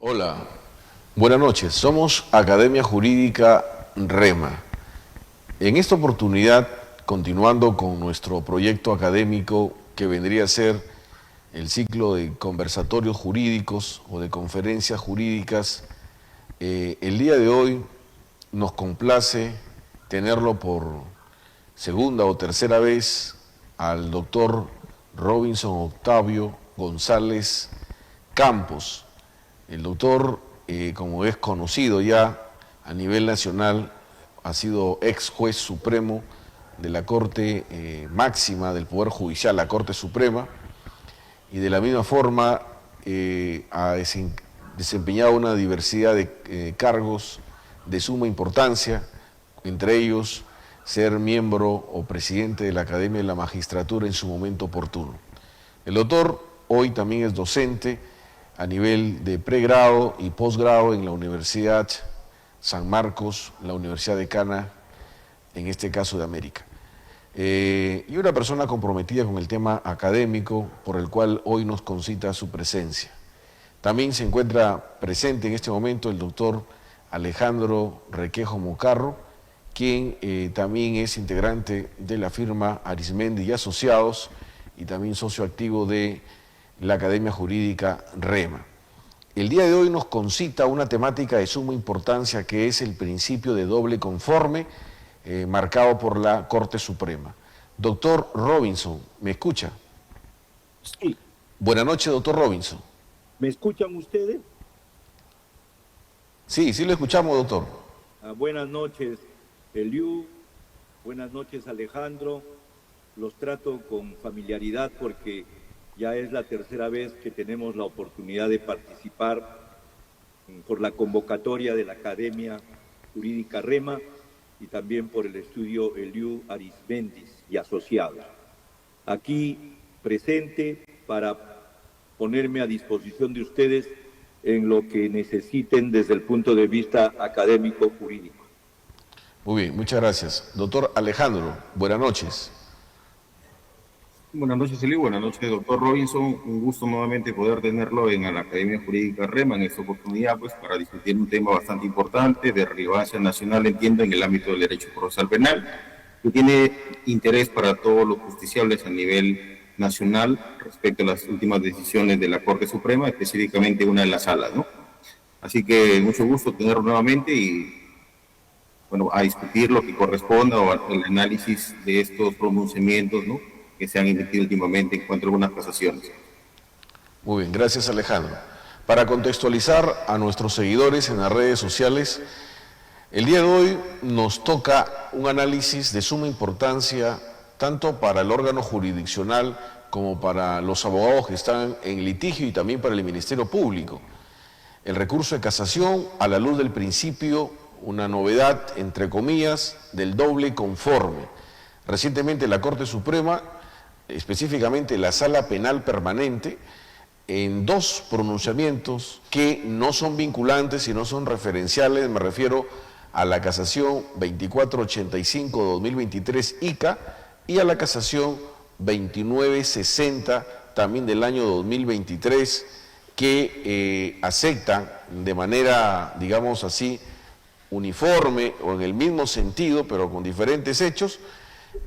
Hola, buenas noches. Somos Academia Jurídica REMA. En esta oportunidad, continuando con nuestro proyecto académico que vendría a ser el ciclo de conversatorios jurídicos o de conferencias jurídicas, el día de hoy nos complace tenerlo por segunda o tercera vez al doctor Robinson Octavio González Campos. El doctor, como es conocido ya a nivel nacional, ha sido ex juez supremo de la Corte Máxima del Poder Judicial, la Corte Suprema, y de la misma forma ha desempeñado una diversidad de cargos de suma importancia, entre ellos ser miembro o presidente de la Academia de la Magistratura en su momento oportuno. El doctor hoy también es docente a nivel de pregrado y posgrado en la Universidad San Marcos, la Universidad Decana, en este caso de América. Y una persona comprometida con el tema académico por el cual hoy nos concita su presencia. También se encuentra presente en este momento el doctor Alejandro Requejo Mocarro, quien también es integrante de la firma Arismendi y Asociados y también socio activo de la Academia Jurídica REMA. El día de hoy nos concita una temática de suma importancia que es el principio de doble conforme marcado por la Corte Suprema. Doctor Robinson, ¿me escucha? Sí. Buenas noches, doctor Robinson. ¿Me escuchan ustedes? Sí, sí lo escuchamos, doctor. Buenas noches, Eliu. Buenas noches, Alejandro. Los trato con familiaridad porque ya es la tercera vez que tenemos la oportunidad de participar por la convocatoria de la Academia Jurídica REMA y también por el estudio Eliu Arismendi y Asociados. Aquí presente para ponerme a disposición de ustedes en lo que necesiten desde el punto de vista académico jurídico. Muy bien, muchas gracias. Doctor Alejandro, buenas noches. Buenas noches, Eli. Buenas noches, doctor Robinson. Un gusto nuevamente poder tenerlo en la Academia Jurídica REMA en esta oportunidad, pues, para discutir un tema bastante importante, de relevancia nacional, entiendo, en el ámbito del derecho procesal penal, que tiene interés para todos los justiciables a nivel nacional respecto a las últimas decisiones de la Corte Suprema, específicamente una de las salas, ¿no? Así que mucho gusto tenerlo nuevamente y, bueno, a discutir lo que corresponda o el análisis de estos pronunciamientos, ¿no?, que se han emitido últimamente en cuanto a algunas casaciones. Muy bien, gracias Alejandro. Para contextualizar a nuestros seguidores en las redes sociales, el día de hoy nos toca un análisis de suma importancia tanto para el órgano jurisdiccional como para los abogados que están en litigio y también para el Ministerio Público. El recurso de casación a la luz del principio, una novedad, entre comillas, del doble conforme. Recientemente la Corte Suprema, específicamente la Sala Penal Permanente, en dos pronunciamientos que no son vinculantes y no son referenciales, me refiero a la casación 2485-2023 ICA y a la casación 2960 también del año 2023, que aceptan de manera, digamos así, uniforme o en el mismo sentido, pero con diferentes hechos,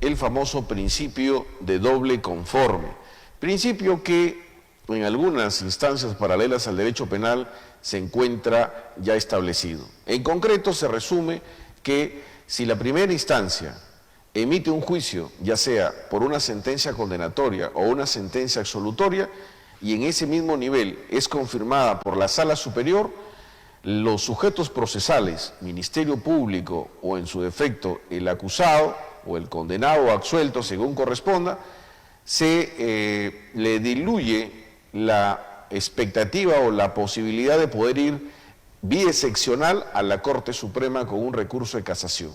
el famoso principio de doble conforme. Principio que en algunas instancias paralelas al derecho penal se encuentra ya establecido. En concreto se resume que si la primera instancia emite un juicio, ya sea por una sentencia condenatoria o una sentencia absolutoria, y en ese mismo nivel es confirmada por la Sala Superior, los sujetos procesales, Ministerio Público o en su defecto el acusado o el condenado o absuelto según corresponda, se le diluye la expectativa o la posibilidad de poder ir vía excepcional a la Corte Suprema con un recurso de casación.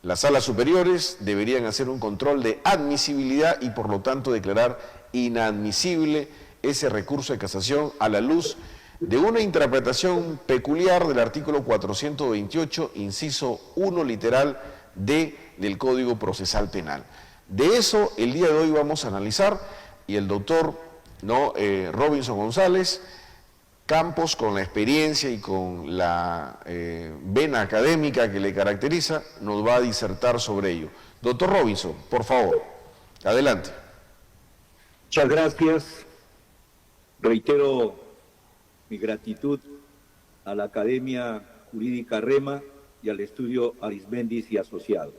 Las salas superiores deberían hacer un control de admisibilidad y por lo tanto declarar inadmisible ese recurso de casación a la luz de una interpretación peculiar del artículo 428, inciso 1 literal D del Código Procesal Penal. De eso el día de hoy vamos a analizar y el doctor Robinson González Campos, con la experiencia y con la vena académica que le caracteriza, nos va a disertar sobre ello. Doctor Robinson, por favor, adelante. Muchas gracias. Reitero mi gratitud a la Academia Jurídica REMA y al estudio Arismendis y Asociados.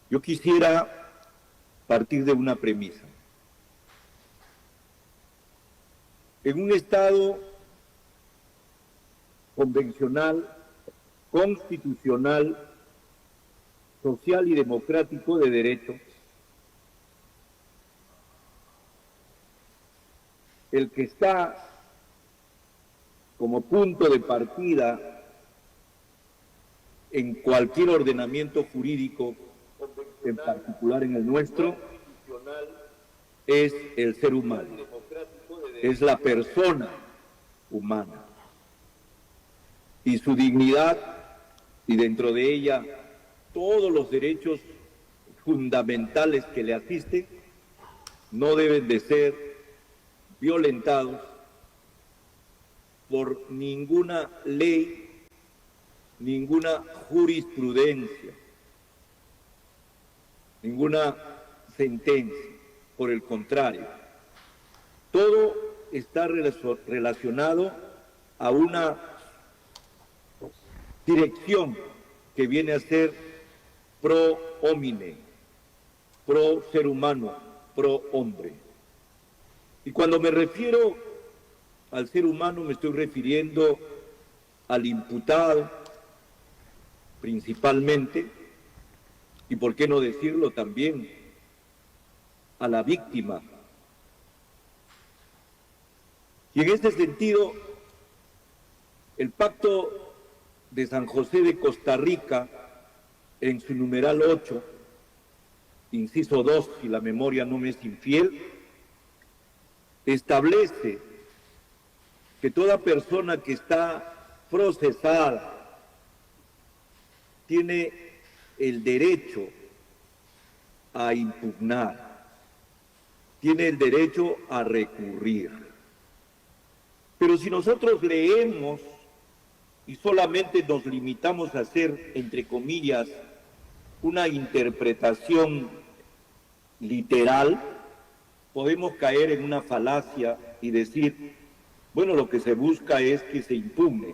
Yo quisiera partir de una premisa. En un Estado convencional, constitucional, social y democrático de derecho, el que está como punto de partida en cualquier ordenamiento jurídico, en particular en el nuestro, es el ser humano. Es la persona humana y su dignidad, y dentro de ella todos los derechos fundamentales que le asisten, no deben de ser violentados por ninguna ley, ninguna jurisprudencia, ninguna sentencia. Por el contrario, todo está relacionado a una dirección que viene a ser pro homine, pro ser humano, pro hombre. Y cuando me refiero al ser humano me estoy refiriendo al imputado principalmente, y por qué no decirlo también, a la víctima. Y en este sentido, el Pacto de San José de Costa Rica, en su numeral 8, inciso 2, si la memoria no me es infiel, establece que toda persona que está procesada tiene el derecho a impugnar, tiene el derecho a recurrir. Pero si nosotros leemos y solamente nos limitamos a hacer, entre comillas, una interpretación literal, podemos caer en una falacia y decir, bueno, lo que se busca es que se impugne.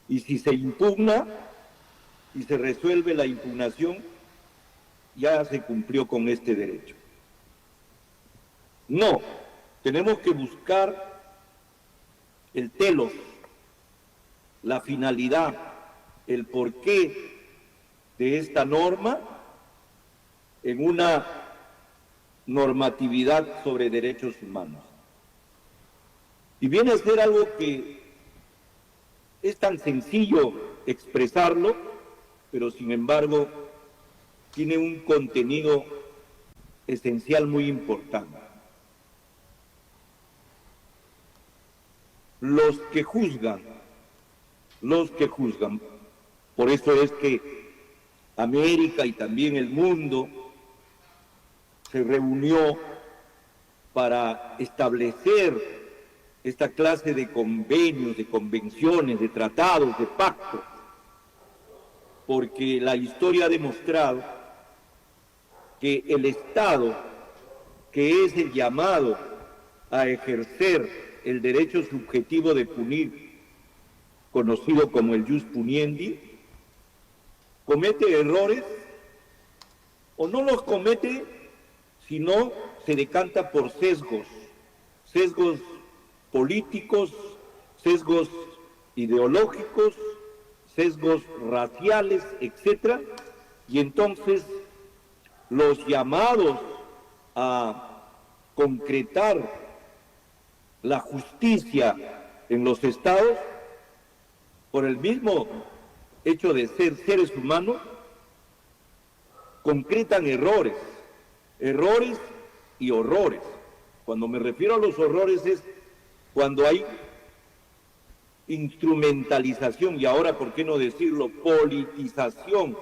Y si se impugna y se resuelve la impugnación, ya se cumplió con este derecho. No, tenemos que buscar el telos, la finalidad, el porqué de esta norma en una normatividad sobre derechos humanos. Y viene a ser algo que es tan sencillo expresarlo, pero sin embargo tiene un contenido esencial muy importante. Los que juzgan, por eso es que América y también el mundo se reunió para establecer esta clase de convenios, de convenciones, de tratados, de pactos, porque la historia ha demostrado que el Estado, que es el llamado a ejercer el derecho subjetivo de punir, conocido como el jus puniendi, comete errores o no los comete, sino se decanta por sesgos políticos, sesgos ideológicos, sesgos raciales, etcétera, y entonces los llamados a concretar la justicia en los estados, por el mismo hecho de ser seres humanos, concretan errores y horrores. Cuando me refiero a los horrores es cuando hay instrumentalización, y ahora, ¿por qué no decirlo?, politización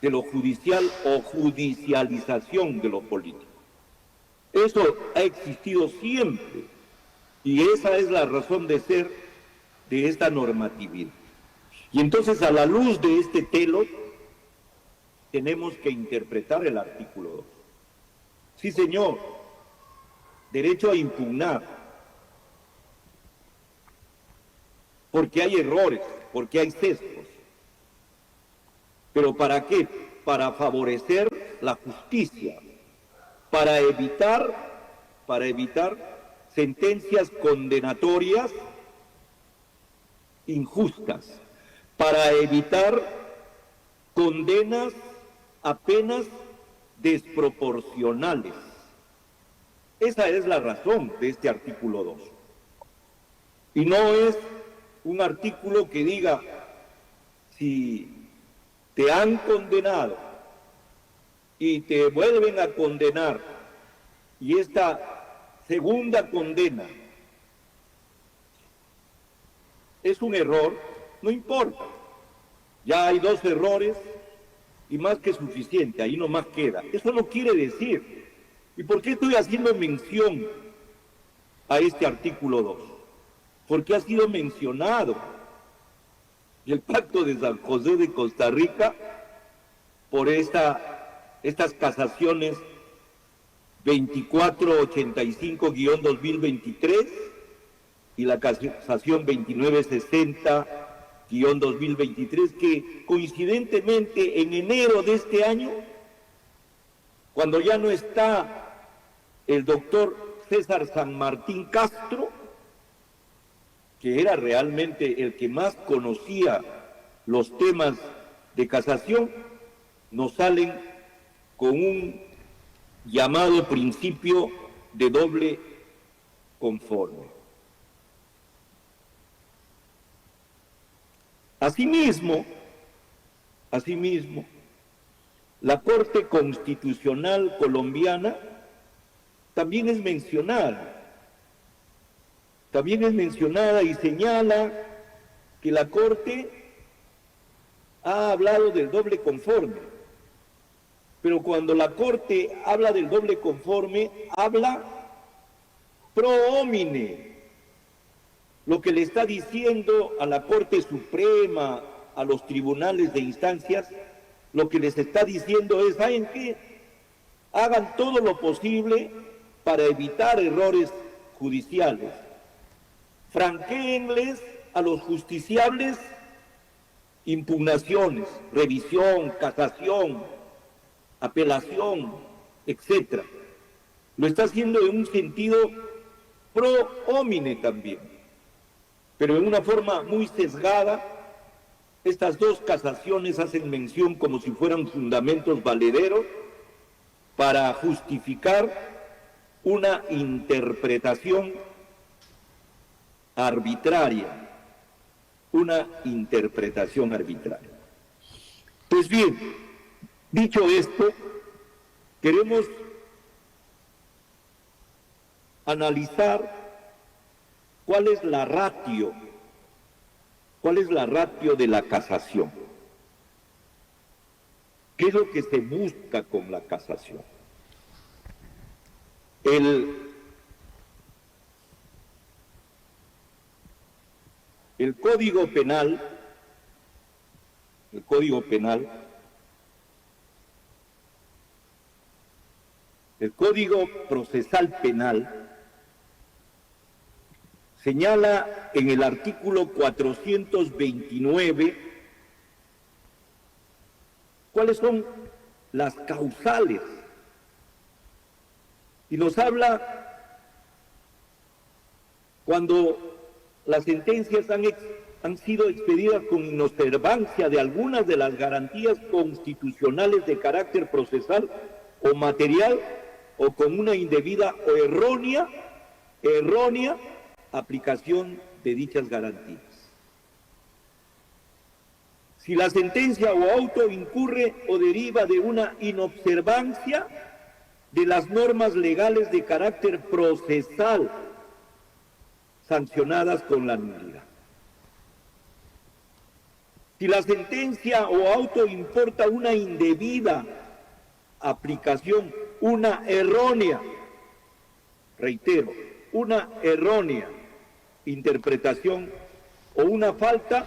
de lo judicial o judicialización de lo político. Eso ha existido siempre Y esa es la razón de ser de esta normatividad. Y entonces, a la luz de este telo, tenemos que interpretar el artículo 2. Sí, señor, derecho a impugnar, porque hay errores, porque hay sesgos. ¿Pero para qué? Para favorecer la justicia, para evitar sentencias condenatorias injustas, para evitar condenas a penas desproporcionales. Esa es la razón de este artículo 2. Y no es un artículo que diga, si te han condenado y te vuelven a condenar, y esta segunda condena es un error, no importa. Ya hay 2 errores y más que suficiente, ahí nomás queda. Eso no quiere decir. ¿Y por qué estoy haciendo mención a este artículo 2? Porque ha sido mencionado el Pacto de San José de Costa Rica por estas casaciones 2485-2023 y la casación 2960-2023, que coincidentemente en enero de este año, cuando ya no está el doctor César San Martín Castro, que era realmente el que más conocía los temas de casación, nos salen con un llamado principio de doble conforme. Asimismo, la Corte Constitucional colombiana también es mencionada y señala que la Corte ha hablado del doble conforme. Pero cuando la Corte habla del doble conforme, habla pro homine. Lo que le está diciendo a la Corte Suprema, a los tribunales de instancias, lo que les está diciendo es, ¿saben qué? Hagan todo lo posible para evitar errores judiciales. Franquéenles a los justiciables impugnaciones, revisión, casación, apelación, etc. Lo está haciendo en un sentido pro homine también, pero en una forma muy sesgada. Estas 2 casaciones hacen mención como si fueran fundamentos valederos para justificar una interpretación arbitraria, Pues bien, dicho esto, queremos analizar cuál es la ratio de la casación. ¿Qué es lo que se busca con la casación? El Código Penal, el Código Procesal Penal, señala en el artículo 429 cuáles son las causales, y nos habla cuando las sentencias han sido expedidas con inobservancia de algunas de las garantías constitucionales de carácter procesal o material, o con una indebida o errónea aplicación de dichas garantías. Si la sentencia o auto incurre o deriva de una inobservancia de las normas legales de carácter procesal sancionadas con la nulidad. Si la sentencia o auto importa una indebida aplicación, una errónea, reitero, una errónea interpretación o una falta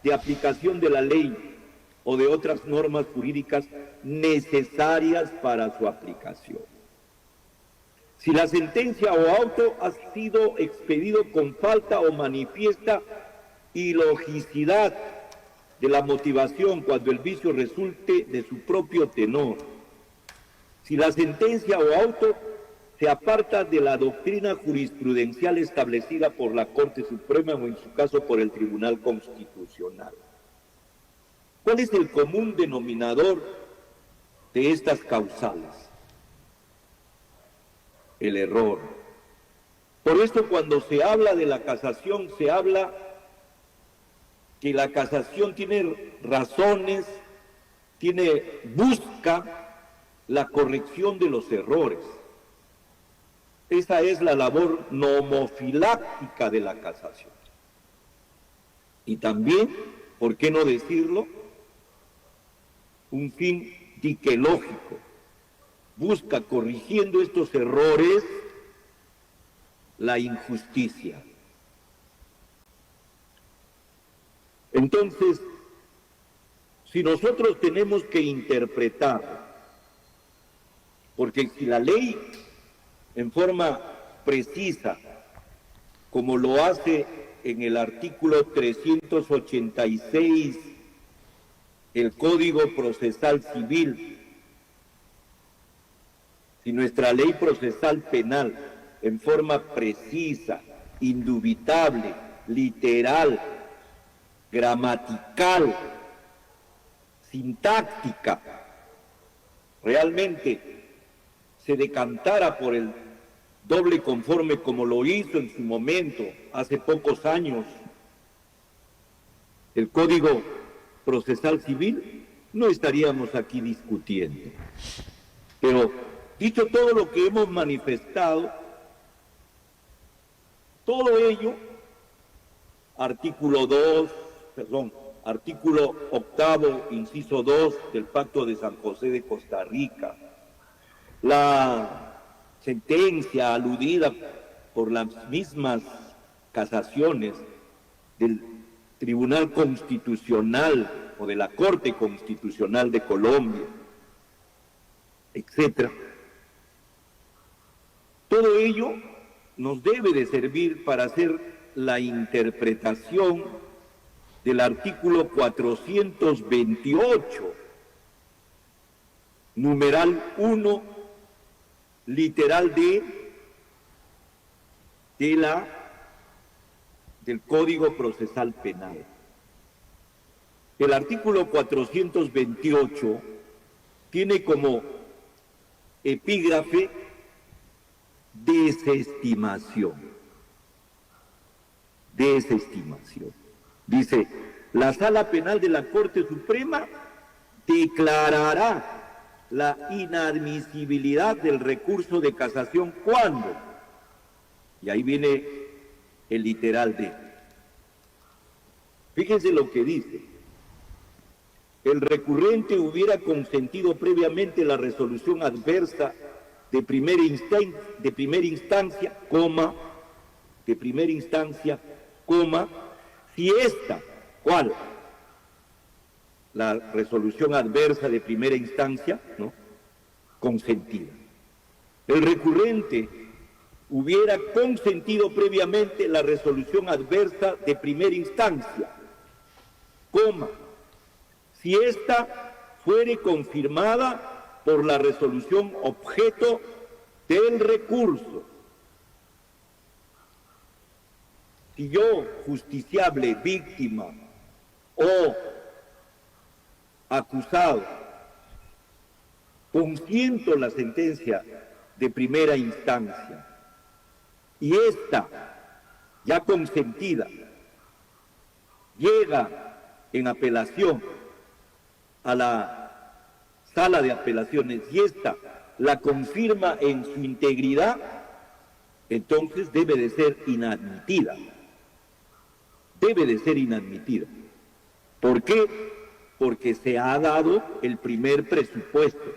de aplicación de la ley o de otras normas jurídicas necesarias para su aplicación. Si la sentencia o auto ha sido expedido con falta o manifiesta ilogicidad de la motivación cuando el vicio resulte de su propio tenor, si la sentencia o auto se aparta de la doctrina jurisprudencial establecida por la Corte Suprema o en su caso por el Tribunal Constitucional. ¿Cuál es el común denominador de estas causales? El error. Por esto cuando se habla de la casación, se habla que la casación tiene razones, busca la corrección de los errores. Esa es la labor nomofiláctica de la casación. Y también, ¿por qué no decirlo? Un fin diquelógico. Busca, corrigiendo estos errores, la injusticia. Entonces, si nosotros tenemos que interpretar, porque si la ley en forma precisa, como lo hace en el artículo 386 el Código Procesal Civil, si nuestra ley procesal penal en forma precisa, indubitable, literal, gramatical, sintáctica, realmente se decantara por el doble conforme como lo hizo en su momento, hace pocos años, el Código Procesal Civil, no estaríamos aquí discutiendo. Pero, dicho todo lo que hemos manifestado, todo ello, artículo 8º, inciso 2 del Pacto de San José de Costa Rica, la sentencia aludida por las mismas casaciones del Tribunal Constitucional o de la Corte Constitucional de Colombia, etc. Todo ello nos debe de servir para hacer la interpretación del artículo 428, numeral 1, literal D, del Código Procesal Penal. El artículo 428 tiene como epígrafe desestimación. Desestimación. Dice, la Sala Penal de la Corte Suprema declarará la inadmisibilidad del recurso de casación cuando, y ahí viene el literal D. Fíjense lo que dice: el recurrente hubiera consentido previamente la resolución adversa de primera instancia, si esta, ¿cuál? La resolución adversa de primera instancia, ¿no?, consentida. El recurrente hubiera consentido previamente la resolución adversa de primera instancia, si ésta fuere confirmada por la resolución objeto del recurso. Si yo, justiciable, víctima o acusado, consiento la sentencia de primera instancia y esta, ya consentida, llega en apelación a la sala de apelaciones y esta la confirma en su integridad, entonces debe de ser inadmitida. Debe de ser inadmitida. ¿Por qué? Porque se ha dado el primer presupuesto,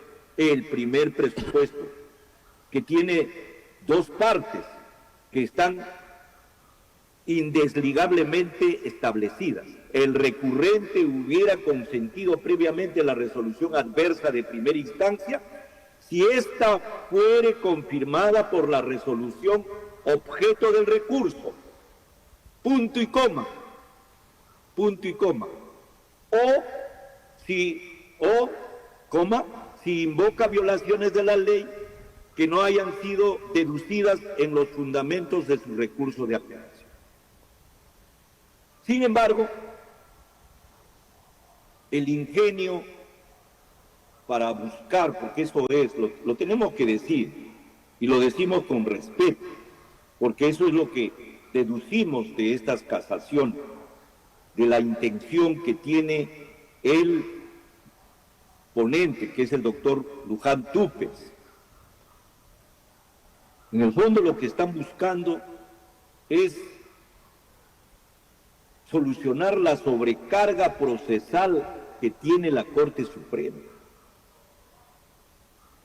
que tiene dos partes, que están indesligablemente establecidas. El recurrente hubiera consentido previamente la resolución adversa de primera instancia si ésta fuere confirmada por la resolución objeto del recurso. Punto y coma. Punto y coma. O si invoca violaciones de la ley que no hayan sido deducidas en los fundamentos de su recurso de apelación. Sin embargo, el ingenio para buscar, porque eso es, lo tenemos que decir, y lo decimos con respeto, porque eso es lo que deducimos de estas casaciones, de la intención que tiene el ponente, que es el doctor Luján Túpez. En el fondo lo que están buscando es solucionar la sobrecarga procesal que tiene la Corte Suprema.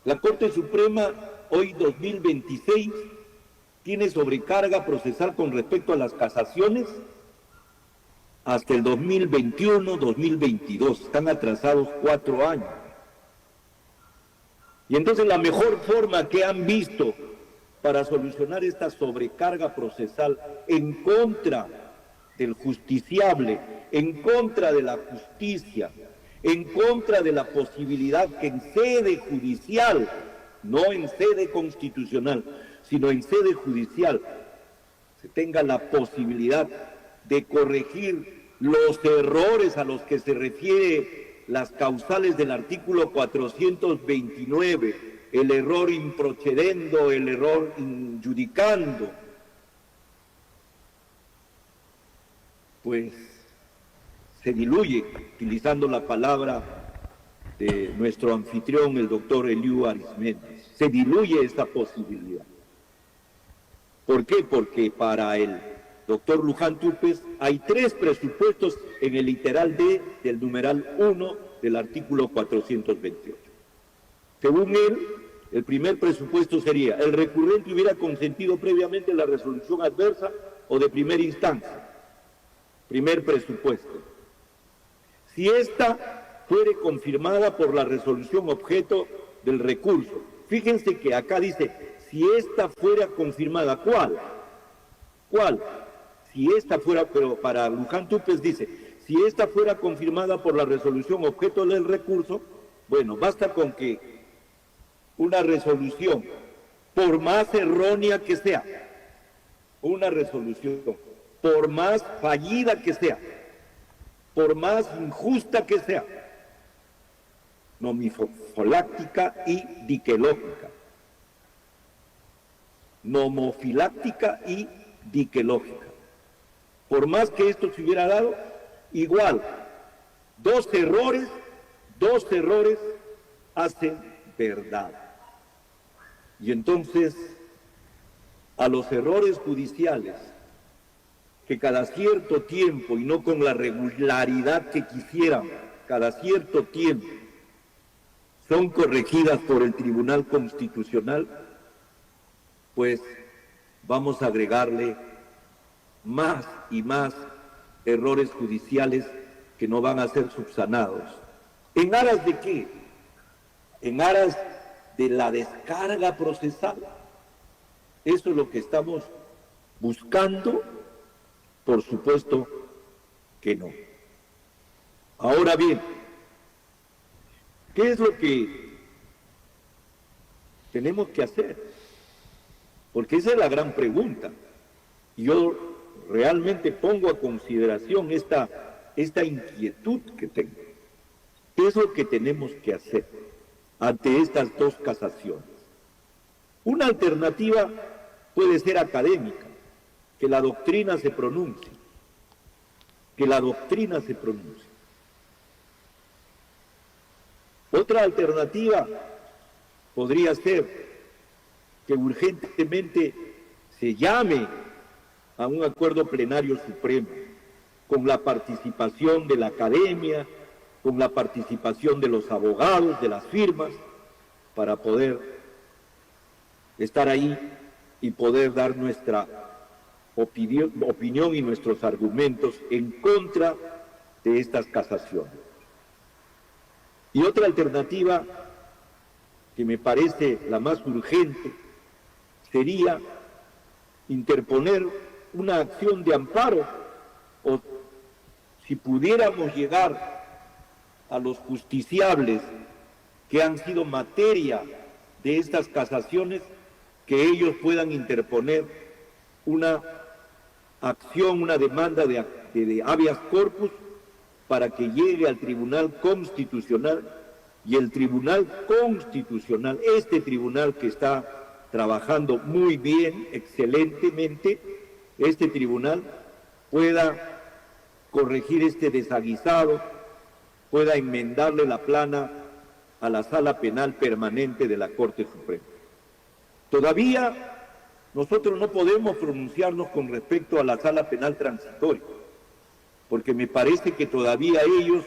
La Corte Suprema, hoy 2026, tiene sobrecarga procesal con respecto a las casaciones hasta el 2021, 2022. Están atrasados 4 años. Y entonces la mejor forma que han visto para solucionar esta sobrecarga procesal en contra del justiciable, en contra de la justicia, en contra de la posibilidad que en sede judicial, no en sede constitucional, sino en sede judicial, se tenga la posibilidad de corregir los errores a los que se refiere las causales del artículo 429, el error improcedendo, el error injudicando, pues se diluye, utilizando la palabra de nuestro anfitrión, el doctor Eliú Arismendi, se diluye esta posibilidad. ¿Por qué? Porque para el doctor Luján Túpez hay 3 presupuestos en el literal D del numeral 1 del artículo 428. Según él, el primer presupuesto sería: el recurrente hubiera consentido previamente la resolución adversa o de primera instancia. Primer presupuesto. Si ésta fuere confirmada por la resolución objeto del recurso. Fíjense que acá dice, si ésta fuera confirmada, ¿cuál? ¿Cuál? Si ésta fuera, pero para Luján Túpez dice, si ésta fuera confirmada por la resolución objeto del recurso, bueno, basta con que una resolución, por más errónea que sea, una resolución, por más fallida que sea, por más injusta que sea, nomofiláctica y diquelógica. Nomofiláctica y diquelógica. Por más que esto se hubiera dado, igual, dos errores hacen verdad. Y entonces, a los errores judiciales, que cada cierto tiempo, y no con la regularidad que quisieran, cada cierto tiempo, son corregidas por el Tribunal Constitucional, pues vamos a agregarle más y más errores judiciales que no van a ser subsanados. ¿En aras de qué? En aras de la descarga procesal. Eso es lo que estamos buscando. Por supuesto que no. Ahora bien, ¿qué es lo que tenemos que hacer? Porque esa es la gran pregunta. Yo realmente pongo a consideración esta inquietud que tengo. ¿Qué es lo que tenemos que hacer ante estas dos casaciones? Una alternativa puede ser académica, que la doctrina se pronuncie, Otra alternativa podría ser que urgentemente se llame a un acuerdo plenario supremo, con la participación de la academia, con la participación de los abogados, de las firmas, para poder estar ahí y poder dar nuestra opinión y nuestros argumentos en contra de estas casaciones. Y otra alternativa que me parece la más urgente sería interponer una acción de amparo, o si pudiéramos llegar a los justiciables que han sido materia de estas casaciones, que ellos puedan interponer una acción, una demanda de habeas corpus para que llegue al Tribunal Constitucional, y el Tribunal Constitucional, este tribunal que está trabajando muy bien, excelentemente, este tribunal pueda corregir este desaguisado, pueda enmendarle la plana a la Sala Penal Permanente de la Corte Suprema. Todavía nosotros no podemos pronunciarnos con respecto a la Sala Penal Transitoria, porque me parece que todavía ellos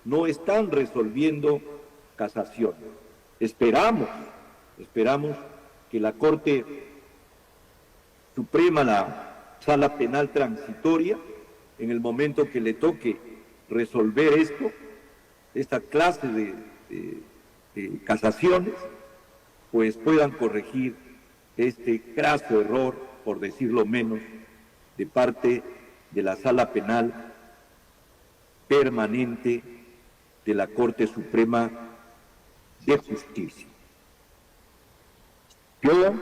no están resolviendo casación. Esperamos que la Corte Suprema, la Sala Penal Transitoria, en el momento que le toque resolver esta clase de casaciones, pues puedan corregir este graso error, por decirlo menos, de parte de la Sala Penal Permanente de la Corte Suprema de Justicia. Yo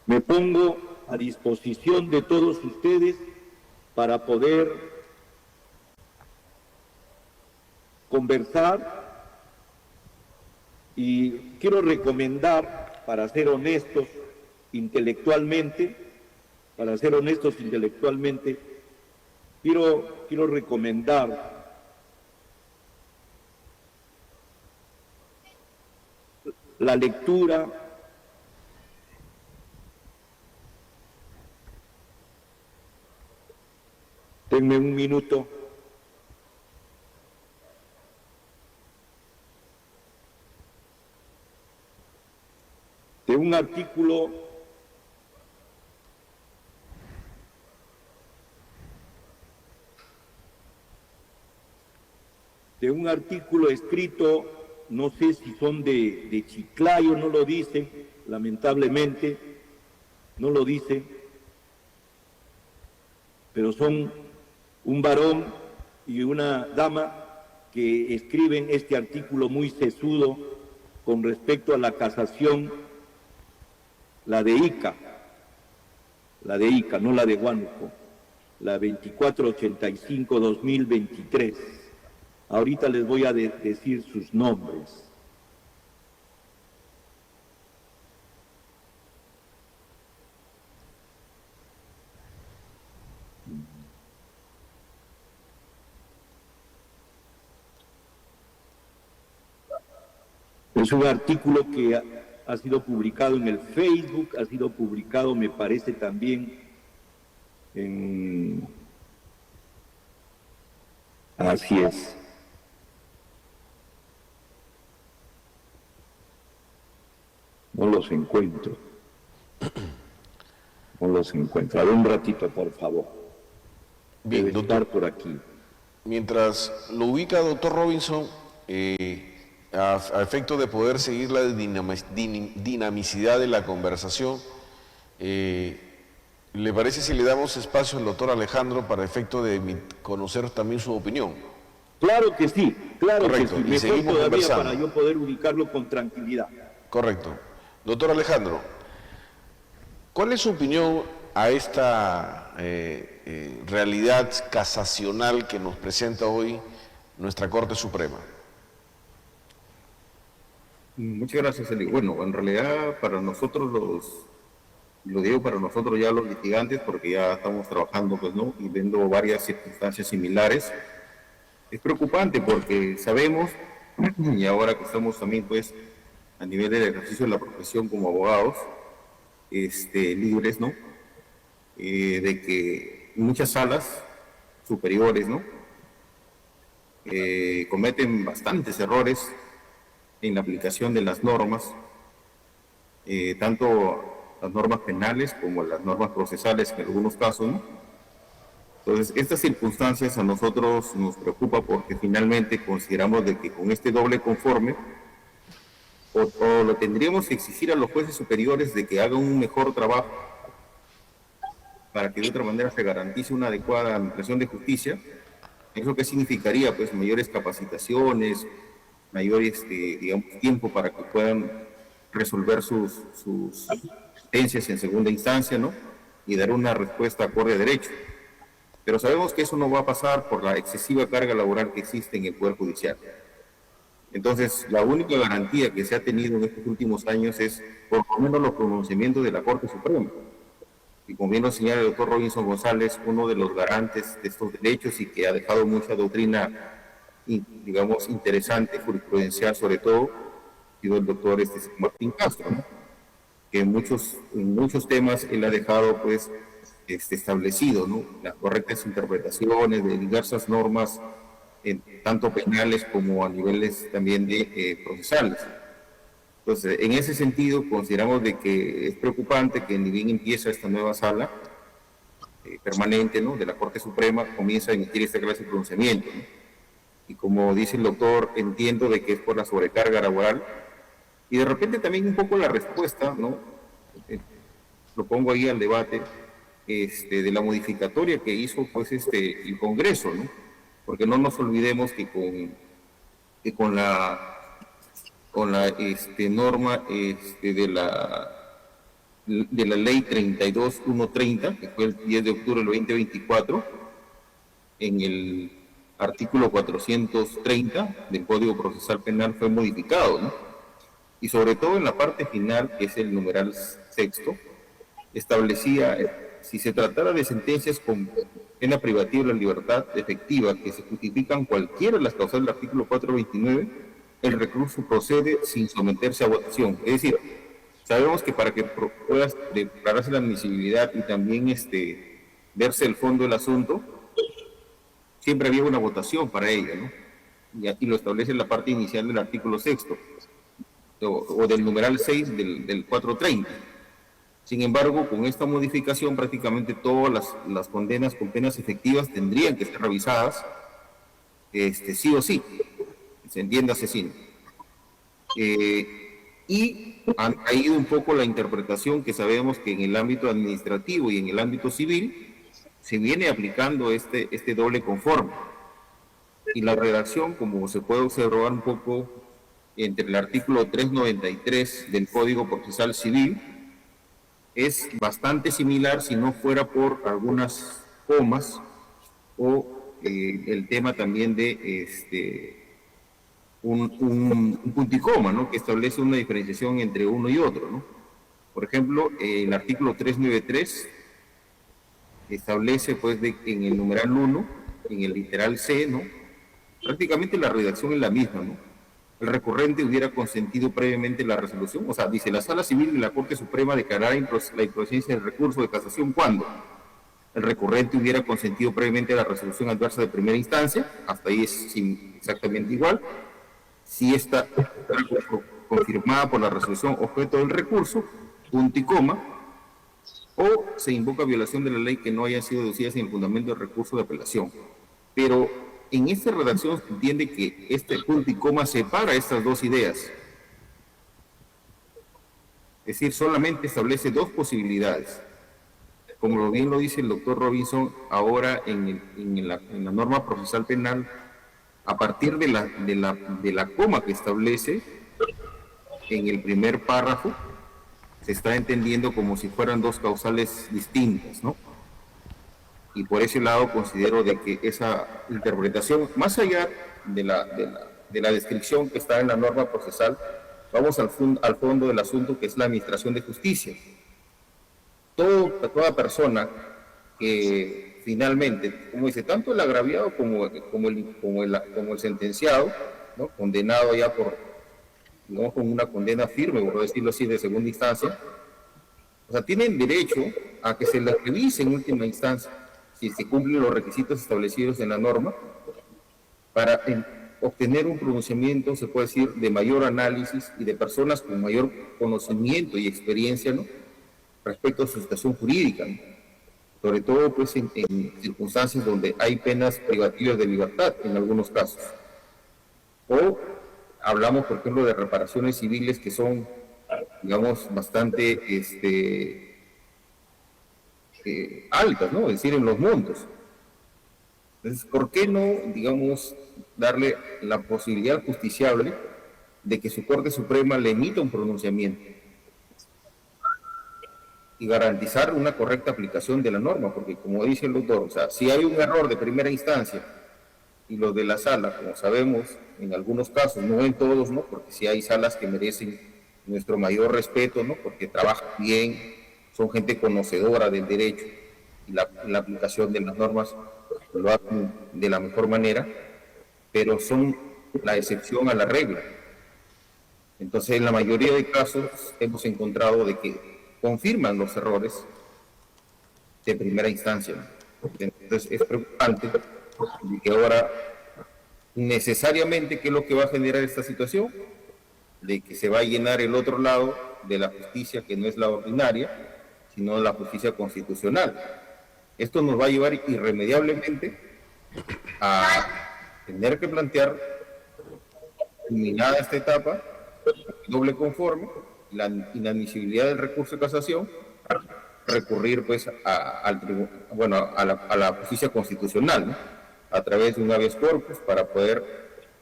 me pongo a disposición de todos ustedes para poder conversar, y quiero recomendar, para ser honestos intelectualmente, quiero recomendar la lectura denme un minuto. De un artículo escrito, no sé si son de Chiclayo, no lo dice, lamentablemente, no lo dice, pero son un varón y una dama que escriben este artículo muy sesudo con respecto a la casación, la de Ica, no la de Huánuco, la 2485-2023. Ahorita les voy a decir sus nombres. Es un artículo que ha sido publicado en el Facebook, ha sido publicado, me parece, también en... Así es. No los encuentro. A ver, un ratito, por favor. Bien, debe doctor, estar por aquí. Mientras lo ubica, doctor Robinson, a efecto de poder seguir la dinamicidad de la conversación, ¿le parece si le damos espacio al doctor Alejandro para efecto de conocer también su opinión? Claro que sí, claro. Correcto, que sí. y Mejor todavía conversando. para yo poder ubicarlo con tranquilidad. Correcto. Doctor Alejandro, ¿cuál es su opinión a esta realidad casacional que nos presenta hoy nuestra Corte Suprema? Muchas gracias, Eli. Bueno, en realidad para nosotros lo digo para nosotros ya los litigantes, porque ya estamos trabajando, pues, ¿no? Y viendo varias circunstancias similares. Es preocupante porque sabemos, y ahora que estamos también, pues, a nivel del ejercicio de la profesión como abogados, libres, ¿no? De que muchas salas superiores, ¿no? Cometen bastantes errores en la aplicación de las normas, tanto las normas penales como las normas procesales en algunos casos, ¿no? Entonces, estas circunstancias a nosotros nos preocupa porque finalmente consideramos de que con este doble conforme o lo tendríamos que exigir a los jueces superiores de que hagan un mejor trabajo para que de otra manera se garantice una adecuada administración de justicia. ¿Eso qué significaría? Pues mayores capacitaciones, mayor digamos, tiempo para que puedan resolver sus sentencias en segunda instancia, ¿no? Y dar una respuesta acorde a derecho. Pero sabemos que eso no va a pasar por la excesiva carga laboral que existe en el Poder Judicial. Entonces, la única garantía que se ha tenido en estos últimos años es por lo menos los pronunciamientos de la Corte Suprema. Y como bien lo señala el doctor Robinson González, uno de los garantes de estos derechos y que ha dejado mucha doctrina, digamos, interesante, jurisprudencial sobre todo, ha sido el doctor Martín Castro, ¿no? Que en muchos temas él ha dejado, pues, establecido, ¿no? Las correctas interpretaciones de diversas normas, tanto penales como a niveles también de procesales. Entonces, en ese sentido, consideramos de que es preocupante que ni bien empieza esta nueva sala permanente, ¿no?, de la Corte Suprema, comienza a emitir esta clase de pronunciamiento, ¿no? Y como dice el doctor, entiendo de que es por la sobrecarga laboral y de repente también un poco la respuesta, ¿no? Lo pongo ahí al debate, de la modificatoria que hizo, pues, el Congreso, ¿no? Porque no nos olvidemos que con la norma de la ley 32.130, que fue el 10 de octubre del 2024, en el artículo 430 del Código Procesal Penal fue modificado, ¿no? Y sobre todo en la parte final, que es el numeral sexto, establecía, si se tratara de sentencias con pena privativa de la libertad efectiva que se justifican cualquiera de las causas del artículo 429, el recurso procede sin someterse a votación. Es decir, sabemos que para que pueda declararse la admisibilidad y también verse el fondo del asunto, siempre había una votación para ello, ¿no? Y aquí lo establece la parte inicial del artículo sexto, o del numeral 6 del 430. Sin embargo, con esta modificación prácticamente todas las condenas con penas efectivas tendrían que ser revisadas, sí o sí, se entiende asesino. Y han caído un poco la interpretación que sabemos que en el ámbito administrativo y en el ámbito civil se viene aplicando este doble conforme. Y la redacción, como se puede observar un poco entre el artículo 393 del Código Procesal Civil, es bastante similar si no fuera por algunas comas o el tema también de un punto y coma, ¿no?, que establece una diferenciación entre uno y otro, ¿no? Por ejemplo, el artículo 393 establece, pues, en el numeral 1, en el literal C, ¿no?, prácticamente la redacción es la misma, ¿no? El recurrente hubiera consentido previamente la resolución, o sea, dice, la Sala Civil de la Corte Suprema declarará la improcedencia del recurso de casación cuando el recurrente hubiera consentido previamente la resolución adversa de primera instancia, hasta ahí es exactamente igual, si esta confirmada por la resolución objeto del recurso, punto y coma, o se invoca violación de la ley que no haya sido deducida sin el fundamento del recurso de apelación. Pero en esta redacción se entiende que este punto y coma separa estas dos ideas. Es decir, solamente establece dos posibilidades. Como bien lo dice el doctor Robinson, ahora en la norma procesal penal, a partir de la coma que establece en el primer párrafo, se está entendiendo como si fueran dos causales distintas, ¿no? Y por ese lado considero de que esa interpretación, más allá de la descripción que está en la norma procesal, vamos al fondo del asunto, que es la administración de justicia. Toda persona que finalmente, como dice, tanto el agraviado como el sentenciado, ¿no?, condenado ya digamos, con una condena firme, por decirlo así, de segunda instancia, o sea, tienen derecho a que se les revise en última instancia, si se cumplen los requisitos establecidos en la norma, para obtener un pronunciamiento, se puede decir, de mayor análisis y de personas con mayor conocimiento y experiencia, ¿no?, respecto a su situación jurídica, ¿no? Sobre todo pues en circunstancias donde hay penas privativas de libertad en algunos casos. O hablamos, por ejemplo, de reparaciones civiles que son, digamos, bastante altas, ¿no? Es decir, en los montos. Entonces, ¿por qué no, digamos, darle la posibilidad al justiciable de que su Corte Suprema le emita un pronunciamiento y garantizar una correcta aplicación de la norma? Porque, como dice el doctor, o sea, si hay un error de primera instancia y los de la sala, como sabemos, en algunos casos, no en todos, ¿no? Porque sí hay salas que merecen nuestro mayor respeto, ¿no? Porque trabajan bien, son gente conocedora del derecho y la aplicación de las normas lo hacen de la mejor manera, pero son la excepción a la regla. Entonces, en la mayoría de casos hemos encontrado de que confirman los errores de primera instancia, ¿no? Entonces, es preocupante que ahora necesariamente, ¿qué es lo que va a generar esta situación? De que se va a llenar el otro lado de la justicia, que no es la ordinaria, sino la justicia constitucional. Esto nos va a llevar irremediablemente a tener que plantear, terminada esta etapa, doble conforme, la inadmisibilidad del recurso de casación, recurrir pues a la justicia constitucional, ¿no? A través de un habeas corpus, para poder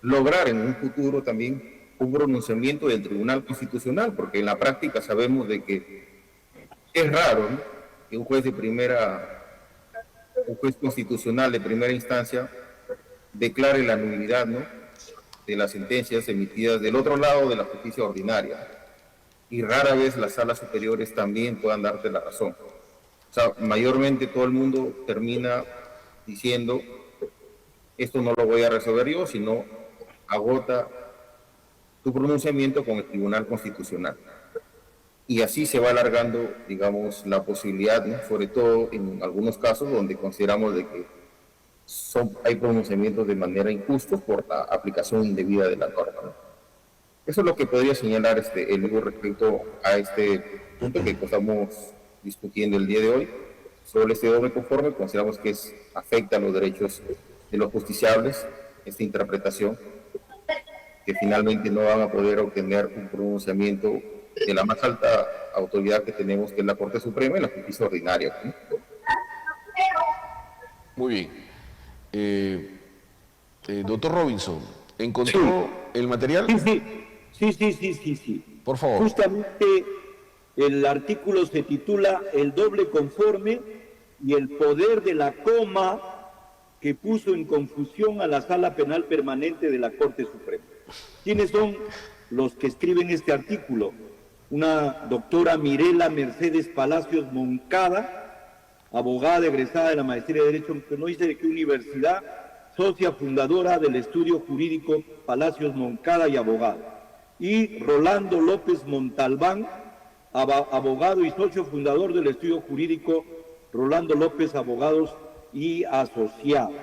lograr en un futuro también un pronunciamiento del Tribunal Constitucional, porque en la práctica sabemos de que es raro, ¿no?, que un juez constitucional de primera instancia declare la nulidad, ¿no?, de las sentencias emitidas del otro lado de la justicia ordinaria, y rara vez las salas superiores también puedan darte la razón. O sea, mayormente todo el mundo termina diciendo, esto no lo voy a resolver yo, sino agota tu pronunciamiento con el Tribunal Constitucional. Y así se va alargando, digamos, la posibilidad, ¿no?, sobre todo en algunos casos donde consideramos de que hay pronunciamientos de manera injustos por la aplicación indebida de la norma, ¿no? Eso es lo que podría señalar el libro respecto a este punto que estamos discutiendo el día de hoy. Sobre este doble conforme, consideramos que afecta a los derechos de los justiciables, esta interpretación, que finalmente no van a poder obtener un pronunciamiento de la más alta autoridad que tenemos, que es la Corte Suprema y la justicia ordinaria, ¿no? Muy bien. Doctor Robinson, ¿encontró el material? Sí. Por favor. Justamente el artículo se titula El doble conforme y el poder de la coma que puso en confusión a la Sala Penal Permanente de la Corte Suprema. ¿Quiénes son los que escriben este artículo? Una doctora Mirela Mercedes Palacios Moncada, abogada egresada de la Maestría de Derecho, que no dice de qué universidad, socia fundadora del estudio jurídico Palacios Moncada y abogado. Y Rolando López Montalbán, abogado y socio fundador del estudio jurídico Rolando López Abogados y Asociados.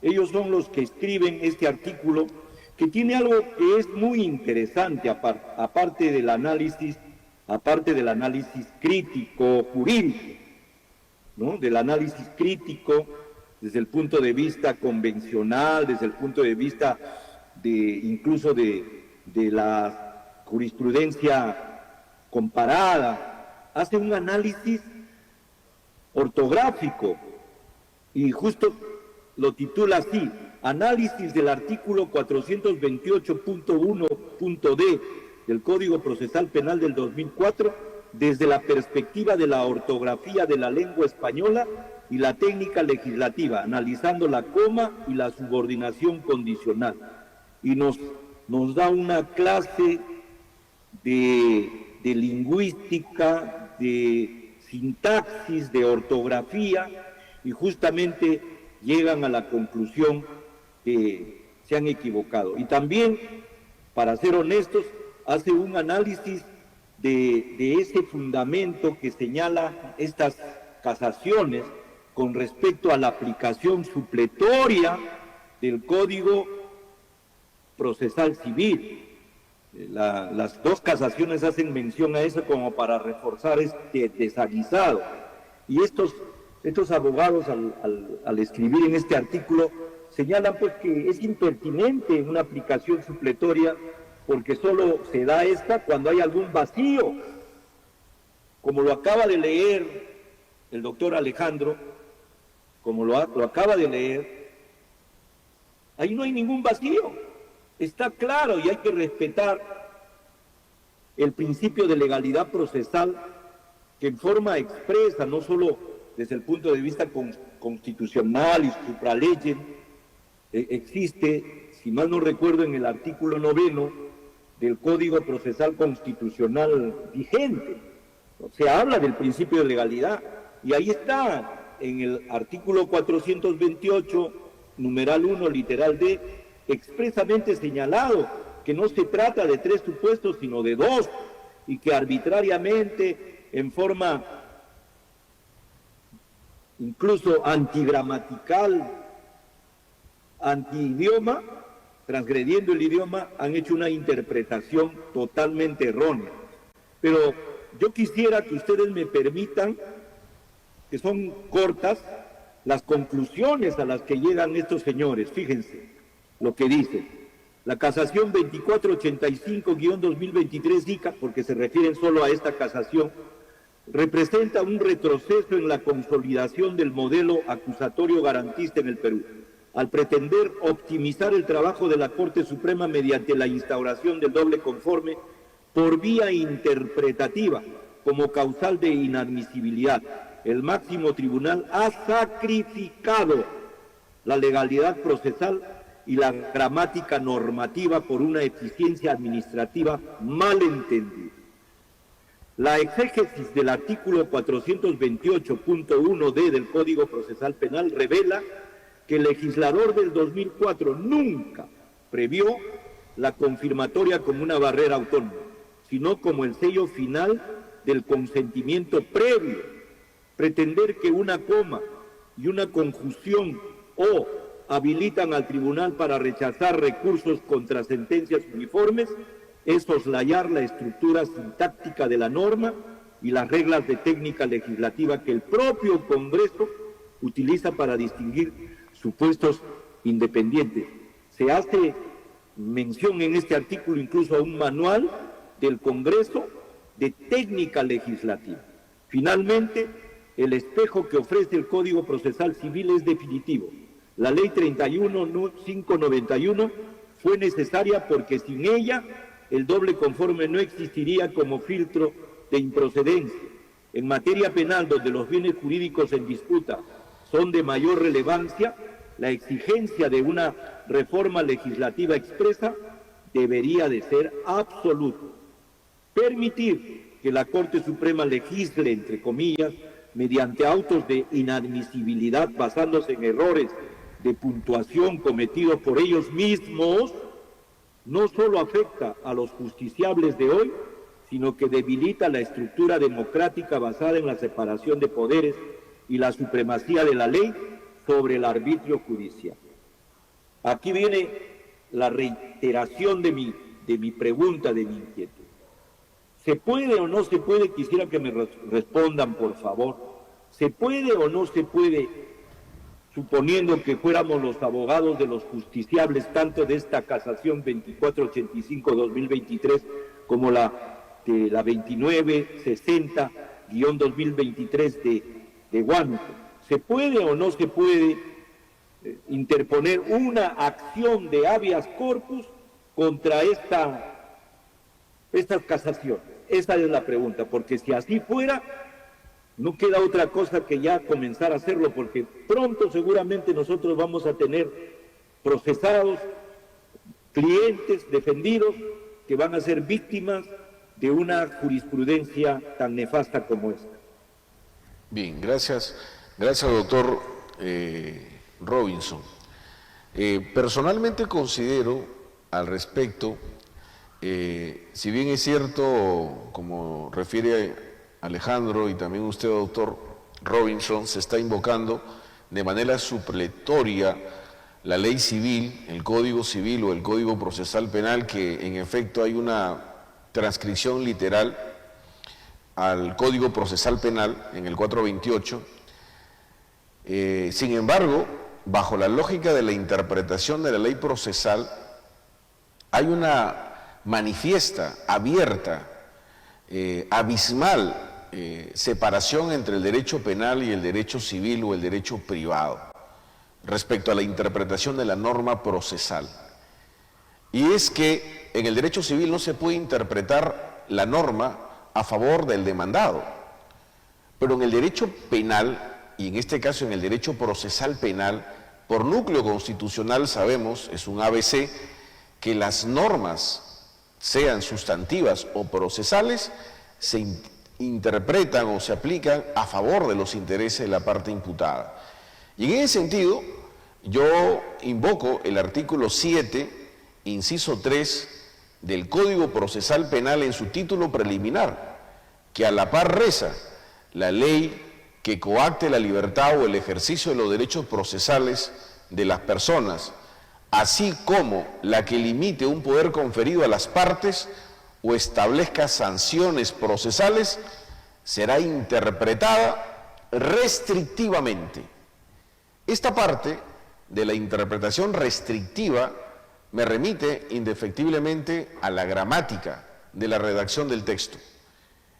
Ellos son los que escriben este artículo, que tiene algo que es muy interesante, aparte del análisis crítico jurídico, ¿no?, del análisis crítico desde el punto de vista convencional, desde el punto de vista incluso de la jurisprudencia comparada, hace un análisis ortográfico y justo lo titula así: Análisis del artículo 428.1.d del Código Procesal Penal del 2004 desde la perspectiva de la ortografía de la lengua española y la técnica legislativa, analizando la coma y la subordinación condicional. Y nos da una clase de lingüística, de sintaxis, de ortografía, y justamente llegan a la conclusión que se han equivocado. Y también, para ser honestos, hace un análisis de ese fundamento que señala estas casaciones con respecto a la aplicación supletoria del Código Procesal Civil. Las dos casaciones hacen mención a eso como para reforzar este desaguisado. Y estos abogados al escribir en este artículo señalan pues que es impertinente una aplicación supletoria porque solo se da esta cuando hay algún vacío. Como lo acaba de leer el doctor Alejandro, como lo acaba de leer, ahí no hay ningún vacío. Está claro y hay que respetar el principio de legalidad procesal que en forma expresa, no solo desde el punto de vista constitucional y supraleyes, existe, si mal no recuerdo, en el artículo 9 del Código Procesal Constitucional vigente. Se habla del principio de legalidad y ahí está en el artículo 428, numeral 1, literal D, expresamente señalado que no se trata de 3 supuestos sino de 2 y que arbitrariamente en forma incluso antigramatical, antiidioma, transgrediendo el idioma, han hecho una interpretación totalmente errónea. Pero yo quisiera que ustedes me permitan, que son cortas, las conclusiones a las que llegan estos señores. Fíjense lo que dice. La casación 2485-2023 ICA, porque se refieren solo a esta casación, representa un retroceso en la consolidación del modelo acusatorio garantista en el Perú, al pretender optimizar el trabajo de la Corte Suprema mediante la instauración del doble conforme por vía interpretativa como causal de inadmisibilidad. El máximo tribunal ha sacrificado la legalidad procesal y la gramática normativa por una eficiencia administrativa mal entendida. La exégesis del artículo 428.1d del Código Procesal Penal revela que el legislador del 2004 nunca previó la confirmatoria como una barrera autónoma, sino como el sello final del consentimiento previo. Pretender que una coma y una conjunción o habilitan al tribunal para rechazar recursos contra sentencias uniformes es soslayar la estructura sintáctica de la norma y las reglas de técnica legislativa que el propio Congreso utiliza para distinguir supuestos independientes. Se hace mención en este artículo incluso a un manual del Congreso de técnica legislativa. Finalmente, el espejo que ofrece el Código Procesal Civil es definitivo. La Ley 31.591 fue necesaria porque sin ella el doble conforme no existiría como filtro de improcedencia. En materia penal, donde los bienes jurídicos en disputa son de mayor relevancia, la exigencia de una reforma legislativa expresa debería de ser absoluta. Permitir que la Corte Suprema legisle, entre comillas, mediante autos de inadmisibilidad basándose en errores de puntuación cometidos por ellos mismos, no solo afecta a los justiciables de hoy, sino que debilita la estructura democrática basada en la separación de poderes y la supremacía de la ley sobre el arbitrio judicial. Aquí viene la reiteración de mi pregunta, de mi inquietud. ¿Se puede o no se puede? Quisiera que me respondan, por favor. ¿Se puede o no se puede, suponiendo que fuéramos los abogados de los justiciables, tanto de esta casación 2485-2023 como la de la 2960-2023 de Huánuco, ¿se puede o no se puede interponer una acción de habeas corpus contra estas casaciones? Esa es la pregunta, porque si así fuera, no queda otra cosa que ya comenzar a hacerlo, porque pronto seguramente nosotros vamos a tener procesados, clientes, defendidos, que van a ser víctimas de una jurisprudencia tan nefasta como esta. Bien, gracias doctor Robinson. Personalmente considero al respecto, si bien es cierto, como refiere Alejandro y también usted, doctor Robinson, se está invocando de manera supletoria la ley civil, el Código Civil o el Código Procesal Penal, que en efecto hay una transcripción literal al Código Procesal Penal en el 428. Sin embargo, bajo la lógica de la interpretación de la ley procesal, hay una manifiesta, abierta, abismal separación entre el derecho penal y el derecho civil o el derecho privado respecto a la interpretación de la norma procesal. Y es que en el derecho civil no se puede interpretar la norma a favor del demandado, pero en el derecho penal, y en este caso en el derecho procesal penal, por núcleo constitucional sabemos, es un ABC, que las normas, sean sustantivas o procesales, se interpretan o se aplican a favor de los intereses de la parte imputada. Y en ese sentido, yo invoco el artículo 7, inciso 3, del Código Procesal Penal en su título preliminar, que a la par reza: la ley que coacte la libertad o el ejercicio de los derechos procesales de las personas, así como la que limite un poder conferido a las partes o establezca sanciones procesales, será interpretada restrictivamente. Esta parte de la interpretación restrictiva me remite indefectiblemente a la gramática de la redacción del texto.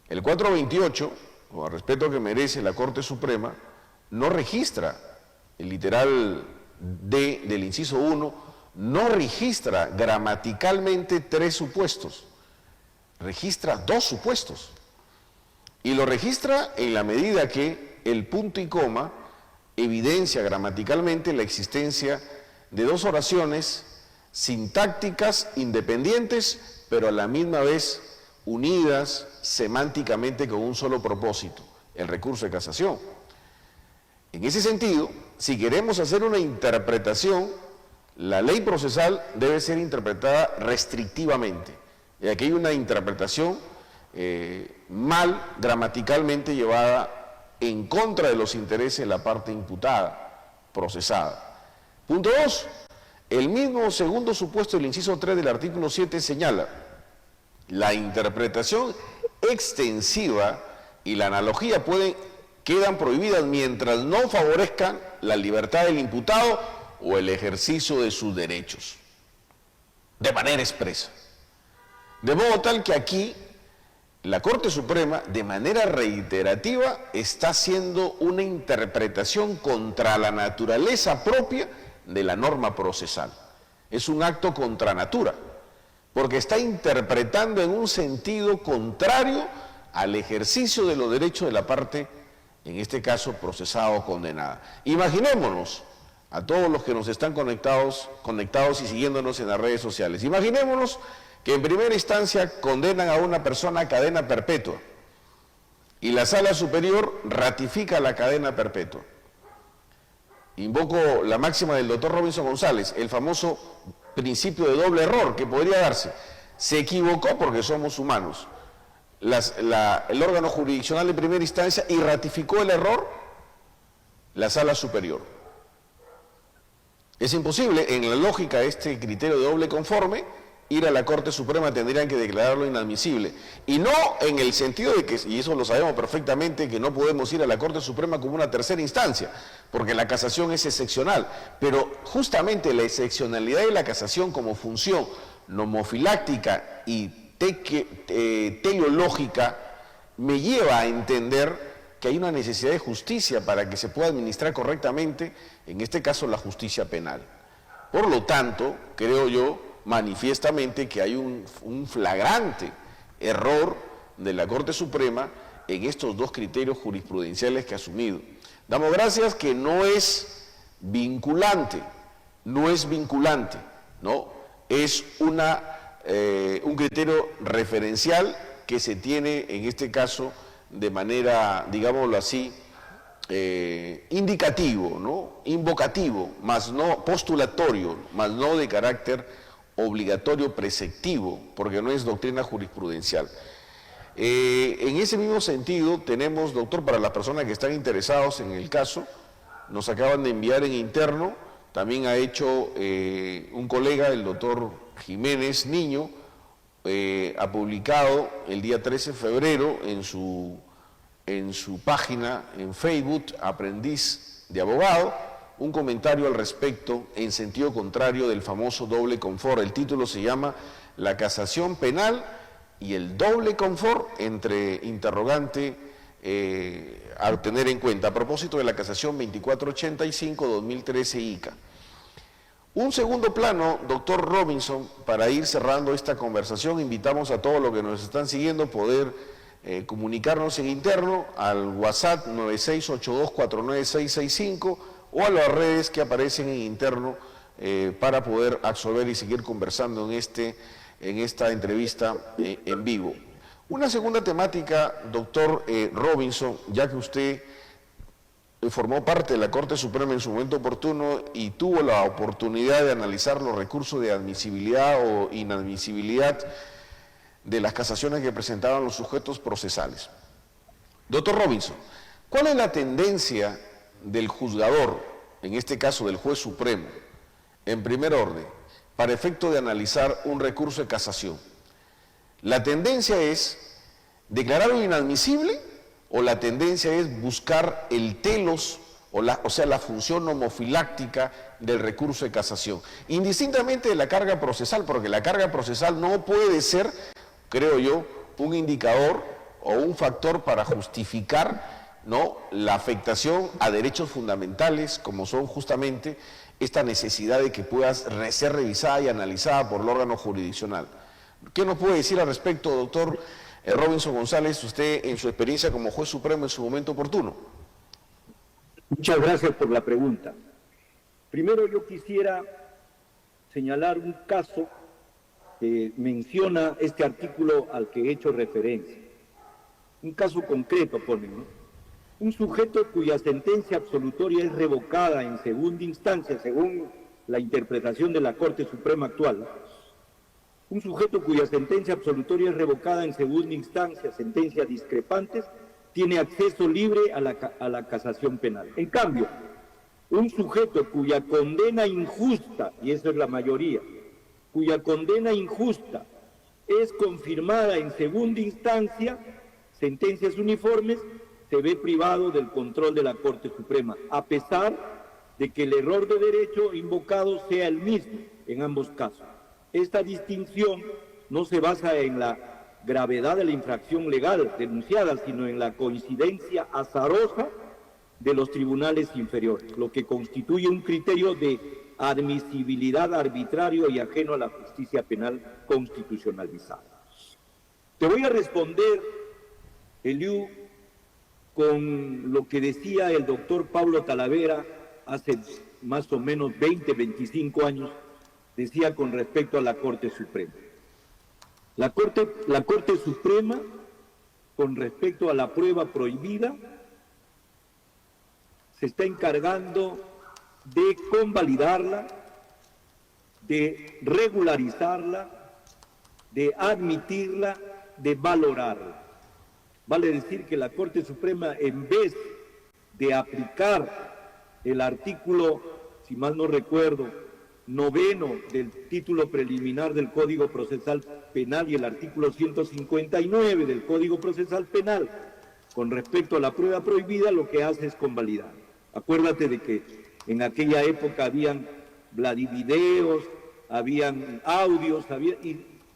El 428, con el respeto que merece la Corte Suprema, no registra, el literal D del inciso 1, no registra gramaticalmente 3 supuestos, registra 2 supuestos. Y lo registra en la medida que el punto y coma evidencia gramaticalmente la existencia de 2 oraciones sintácticas independientes, pero a la misma vez unidas semánticamente con un solo propósito: el recurso de casación. En ese sentido, si queremos hacer una interpretación, la ley procesal debe ser interpretada restrictivamente. Y aquí hay una interpretación mal gramaticalmente llevada en contra de los intereses de la parte imputada, procesada. Punto 2. El mismo segundo supuesto del inciso 3 del artículo 7 señala: la interpretación extensiva y la analogía quedan prohibidas mientras no favorezcan la libertad del imputado o el ejercicio de sus derechos, de manera expresa. De modo tal que aquí la Corte Suprema, de manera reiterativa, está haciendo una interpretación contra la naturaleza propia de la norma procesal. Es un acto contra natura, porque está interpretando en un sentido contrario al ejercicio de los derechos de la parte, en este caso procesada o condenada. Imaginémonos, a todos los que nos están conectados y siguiéndonos en las redes sociales, imaginémonos que en primera instancia condenan a una persona a cadena perpetua y la Sala Superior ratifica la cadena perpetua. Invoco la máxima del doctor Robinson González, el famoso principio de doble error que podría darse. Se equivocó porque somos humanos el órgano jurisdiccional de primera instancia y ratificó el error la Sala Superior. Es imposible, en la lógica de este criterio de doble conforme, ir a la Corte Suprema, tendrían que declararlo inadmisible. Y no en el sentido de que, y eso lo sabemos perfectamente, que no podemos ir a la Corte Suprema como una tercera instancia, porque la casación es excepcional. Pero justamente la excepcionalidad de la casación como función nomofiláctica y teleológica me lleva a entender que hay una necesidad de justicia para que se pueda administrar correctamente, en este caso la justicia penal. Por lo tanto, creo yo manifiestamente que hay un flagrante error de la Corte Suprema en estos 2 criterios jurisprudenciales que ha asumido. Damos gracias que no es vinculante, ¿no? Es un criterio referencial que se tiene en este caso de manera, digámoslo así, indicativo, ¿no? Invocativo, más no postulatorio, más no de carácter obligatorio preceptivo, porque no es doctrina jurisprudencial. En ese mismo sentido tenemos, doctor, para las personas que están interesados en el caso, nos acaban de enviar en interno también ha hecho un colega, el doctor Jiménez Niño, ha publicado el día 13 de febrero en su página en Facebook, Aprendiz de Abogado, un comentario al respecto en sentido contrario del famoso doble confort. El título se llama La casación penal y el doble confort, entre interrogante, a tener en cuenta, a propósito de la casación 2485-2013 ICA. Un segundo plano, doctor Robinson, para ir cerrando esta conversación, invitamos a todos los que nos están siguiendo poder comunicarnos en interno al WhatsApp 9682496665 o a las redes que aparecen en interno para poder absolver y seguir conversando en esta entrevista en vivo. Una segunda temática, doctor Robinson, ya que usted formó parte de la Corte Suprema en su momento oportuno y tuvo la oportunidad de analizar los recursos de admisibilidad o inadmisibilidad de las casaciones que presentaban los sujetos procesales. Doctor Robinson, ¿cuál es la tendencia del juzgador, en este caso del juez supremo, en primer orden, para efecto de analizar un recurso de casación? ¿La tendencia es declararlo inadmisible o la tendencia es buscar el telos, o sea, la función homofiláctica del recurso de casación? Indistintamente de la carga procesal, porque la carga procesal no puede ser, creo yo, un indicador o un factor para justificar, ¿no?, la afectación a derechos fundamentales, como son justamente esta necesidad de que pueda ser revisada y analizada por el órgano jurisdiccional. ¿Qué nos puede decir al respecto, doctor Robinson González, usted en su experiencia como juez supremo en su momento oportuno? Muchas gracias por la pregunta. Primero yo quisiera señalar un caso que menciona este artículo al que he hecho referencia. Un caso concreto, ponen, ¿no? Un sujeto cuya sentencia absolutoria es revocada en segunda instancia, según la interpretación de la Corte Suprema actual. Un sujeto cuya sentencia absolutoria es revocada en segunda instancia, sentencias discrepantes, tiene acceso libre a la casación penal. En cambio, un sujeto cuya condena injusta, y eso es la mayoría, cuya condena injusta es confirmada en segunda instancia, sentencias uniformes, se ve privado del control de la Corte Suprema, a pesar de que el error de derecho invocado sea el mismo en ambos casos. Esta distinción no se basa en la gravedad de la infracción legal denunciada, sino en la coincidencia azarosa de los tribunales inferiores, lo que constituye un criterio de admisibilidad arbitrario y ajeno a la justicia penal constitucionalizada. Te voy a responder, Eliú, con lo que decía el doctor Pablo Talavera hace más o menos 20, 25 años, decía con respecto a la Corte Suprema. La Corte Suprema, con respecto a la prueba prohibida, se está encargando de convalidarla, de regularizarla, de admitirla, de valorarla. Vale decir que la Corte Suprema, en vez de aplicar el artículo, si mal no recuerdo, 9 del título preliminar del Código Procesal Penal y el artículo 159 del Código Procesal Penal con respecto a la prueba prohibida, lo que hace es convalidar. Acuérdate de que en aquella época habían vladivideos, habían audios,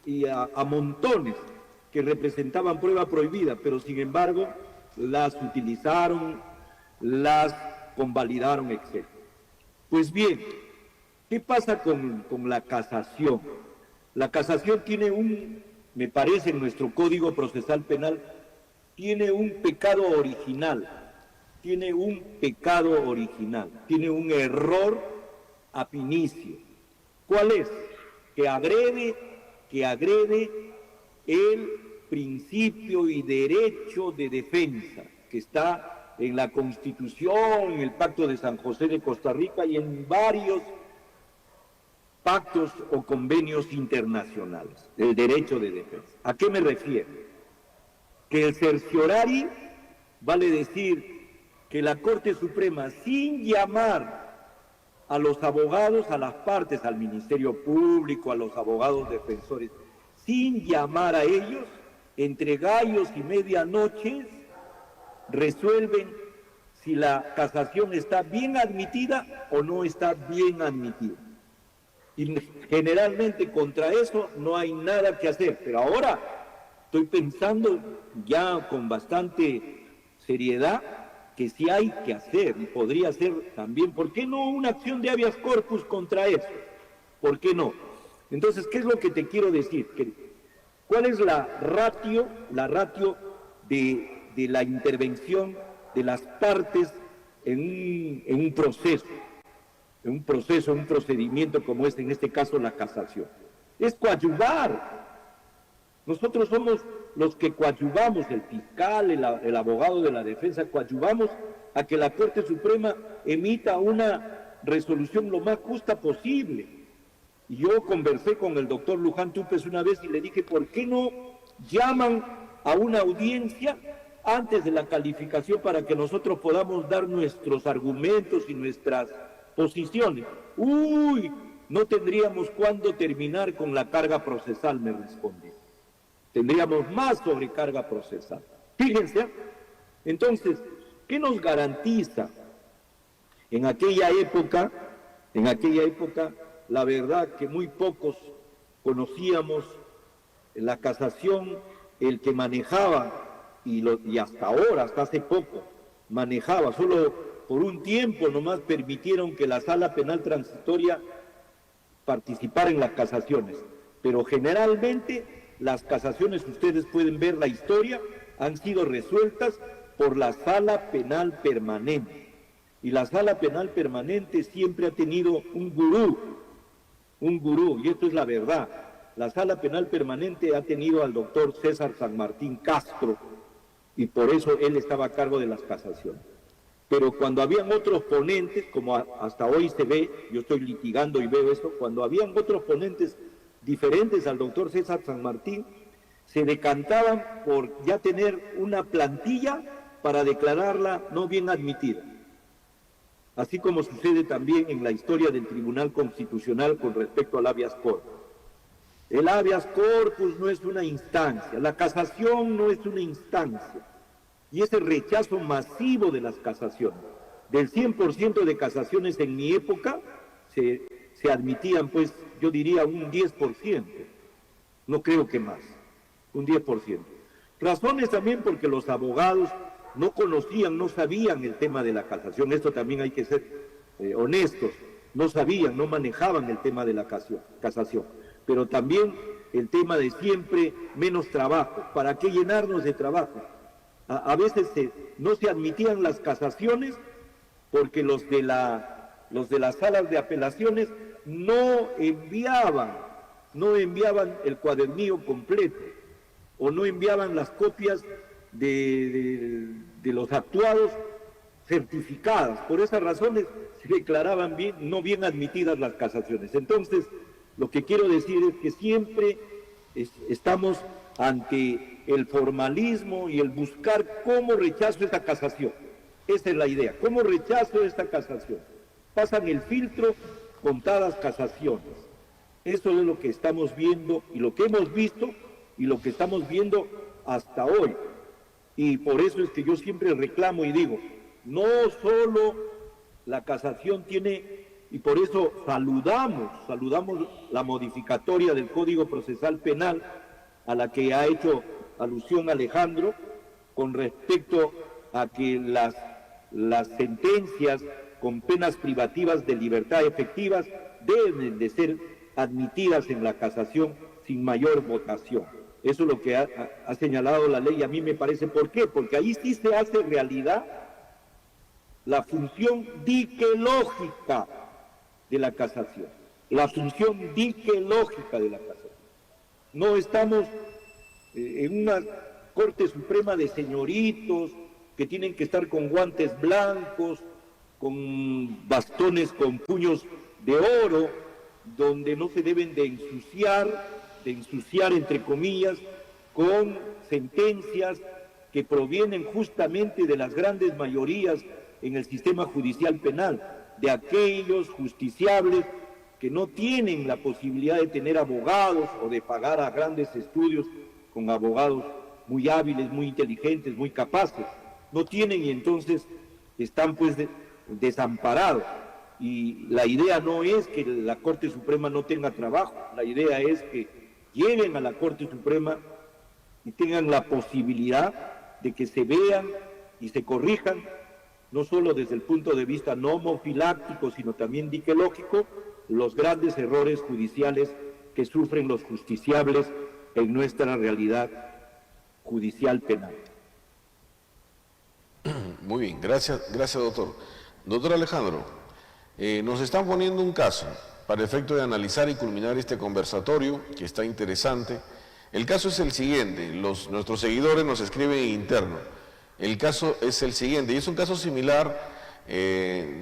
y a montones que representaban prueba prohibida, pero sin embargo las utilizaron, las convalidaron, etc. Pues bien, ¿qué pasa con la casación? La casación tiene me parece en nuestro Código Procesal Penal, tiene un pecado original, tiene un error ab inicio. ¿Cuál es? Que agrede el principio y derecho de defensa que está en la Constitución, en el Pacto de San José de Costa Rica y en varios pactos o convenios internacionales, el derecho de defensa. ¿A qué me refiero? Que el certiorari, vale decir que la Corte Suprema, sin llamar a los abogados, a las partes, al Ministerio Público, a los abogados defensores, sin llamar a ellos, entre gallos y medianoches, resuelven si la casación está bien admitida o no está bien admitida. Y generalmente contra eso no hay nada que hacer, pero ahora estoy pensando ya con bastante seriedad que sí hay que hacer, y podría ser también, ¿por qué no una acción de habeas corpus contra eso? ¿Por qué no? Entonces, ¿qué es lo que te quiero decir? ¿Cuál es la ratio de la intervención de las partes en un procedimiento como en este caso la casación? Es coadyuvar. Nosotros somos los que coadyuvamos, el fiscal, el abogado de la defensa, coadyuvamos a que la Corte Suprema emita una resolución lo más justa posible. Y yo conversé con el doctor Luján Túpez una vez y le dije, ¿por qué no llaman a una audiencia antes de la calificación para que nosotros podamos dar nuestros argumentos y nuestras posiciones? Uy, no tendríamos cuándo terminar con la carga procesal, me respondió. Tendríamos más sobrecarga procesal. Fíjense, entonces, ¿qué nos garantiza? En aquella época, la verdad que muy pocos conocíamos la casación, el que manejaba, y hasta ahora, hasta hace poco, manejaba, solo por un tiempo nomás permitieron que la Sala Penal Transitoria participara en las casaciones, pero generalmente las casaciones, ustedes pueden ver la historia, han sido resueltas por la Sala Penal Permanente. Y la Sala Penal Permanente siempre ha tenido un gurú, y esto es la verdad. La Sala Penal Permanente ha tenido al doctor César San Martín Castro, y por eso él estaba a cargo de las casaciones. Pero cuando habían otros ponentes, como hasta hoy se ve, yo estoy litigando y veo eso, cuando habían otros ponentes diferentes al doctor César San Martín, se decantaban por ya tener una plantilla para declararla no bien admitida. Así como sucede también en la historia del Tribunal Constitucional con respecto al habeas corpus. El habeas corpus no es una instancia, la casación no es una instancia, y ese rechazo masivo de las casaciones, del 100% de casaciones en mi época, se admitían, pues, yo diría un 10%, no creo que más, un 10%. Razones también porque los abogados no conocían, no sabían el tema de la casación, esto también hay que ser honestos, no sabían, no manejaban el tema de la casación, pero también el tema de siempre menos trabajo, ¿para qué llenarnos de trabajo? A veces no se admitían las casaciones porque los de las salas de apelaciones no enviaban el cuadernillo completo o no enviaban las copias de los actuados certificadas. Por esas razones se declaraban no bien admitidas las casaciones. Entonces, lo que quiero decir es que siempre estamos ante el formalismo y el buscar cómo rechazo esta casación. Esa es la idea, cómo rechazo esta casación. Pasan el filtro contadas casaciones. Eso es lo que estamos viendo y lo que hemos visto y lo que estamos viendo hasta hoy. Y por eso es que yo siempre reclamo y digo, no solo la casación tiene, y por eso saludamos la modificatoria del Código Procesal Penal a la que ha hecho alusión Alejandro con respecto a que las sentencias con penas privativas de libertad efectivas deben de ser admitidas en la casación sin mayor votación. Eso es lo que ha señalado la ley, a mí me parece. ¿Por qué? Porque ahí sí se hace realidad la función diquelógica de la casación. La función diquelógica de la casación. No estamos en una Corte Suprema de señoritos que tienen que estar con guantes blancos, con bastones con puños de oro, donde no se deben de ensuciar entre comillas, con sentencias que provienen justamente de las grandes mayorías en el sistema judicial penal. de aquellos justiciables que no tienen la posibilidad de tener abogados o de pagar a grandes estudios con abogados muy hábiles, muy inteligentes, muy capaces. No tienen y entonces están pues desamparados. Y la idea no es que la Corte Suprema no tenga trabajo, la idea es que lleguen a la Corte Suprema y tengan la posibilidad de que se vean y se corrijan, no solo desde el punto de vista nomofiláctico, sino también diquelógico, los grandes errores judiciales que sufren los justiciables en nuestra realidad judicial penal. Muy bien, gracias doctor. Doctor Alejandro, nos están poniendo un caso para efecto de analizar y culminar este conversatorio, que está interesante. El caso es el siguiente, nuestros seguidores nos escriben en interno. El caso es el siguiente, y es un caso similar,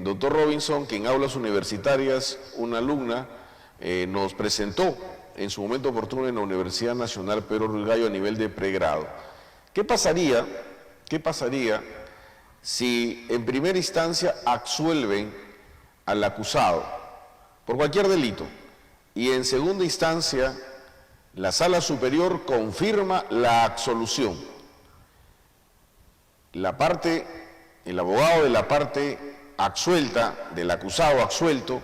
doctor Robinson, que en aulas universitarias, una alumna nos presentó en su momento oportuno en la Universidad Nacional Pedro Ruiz Gallo a nivel de pregrado. ¿Qué pasaría si en primera instancia absuelven al acusado por cualquier delito y en segunda instancia la Sala Superior confirma la absolución? El abogado de la parte absuelta, del acusado absuelto,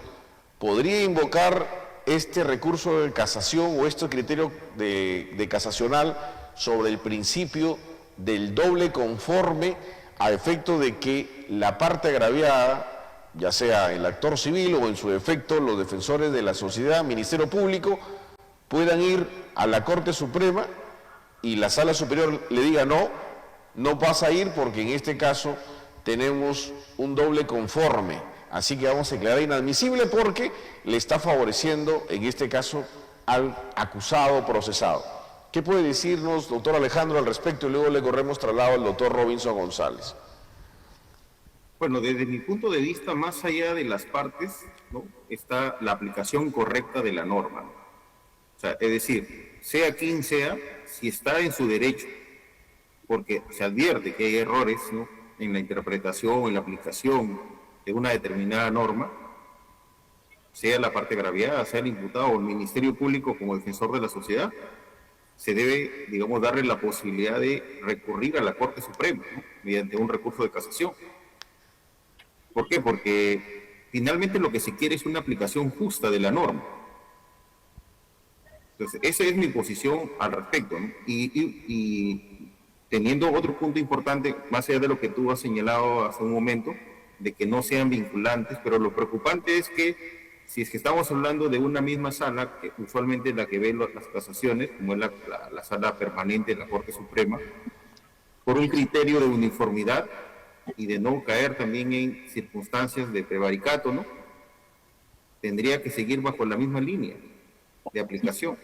podría invocar este recurso de casación o este criterio de casacional sobre el principio del doble conforme, a efecto de que la parte agraviada, ya sea el actor civil o en su defecto los defensores de la sociedad, Ministerio Público, puedan ir a la Corte Suprema y la Sala Superior le diga no pasa a ir porque en este caso tenemos un doble conforme, así que vamos a declarar inadmisible porque le está favoreciendo en este caso al acusado procesado. ¿Qué puede decirnos, doctor Alejandro, al respecto? Y luego le corremos traslado al doctor Robinson González. Bueno, desde mi punto de vista, más allá de las partes, ¿no?, está la aplicación correcta de la norma. O sea, es decir, sea quien sea, si está en su derecho, porque se advierte que hay errores, ¿no?, en la interpretación, en la aplicación de una determinada norma, sea la parte agraviada, sea el imputado o el Ministerio Público como defensor de la sociedad, se debe, digamos, darle la posibilidad de recurrir a la Corte Suprema, ¿no?, mediante un recurso de casación. ¿Por qué? Porque finalmente lo que se quiere es una aplicación justa de la norma. Entonces, esa es mi posición al respecto, ¿no? Y teniendo otro punto importante, más allá de lo que tú has señalado hace un momento, de que no sean vinculantes, pero lo preocupante es que si es que estamos hablando de una misma sala, que usualmente es la que ve las casaciones, como es la sala permanente de la Corte Suprema, por un criterio de uniformidad y de no caer también en circunstancias de prevaricato, ¿no?, tendría que seguir bajo la misma línea de aplicación.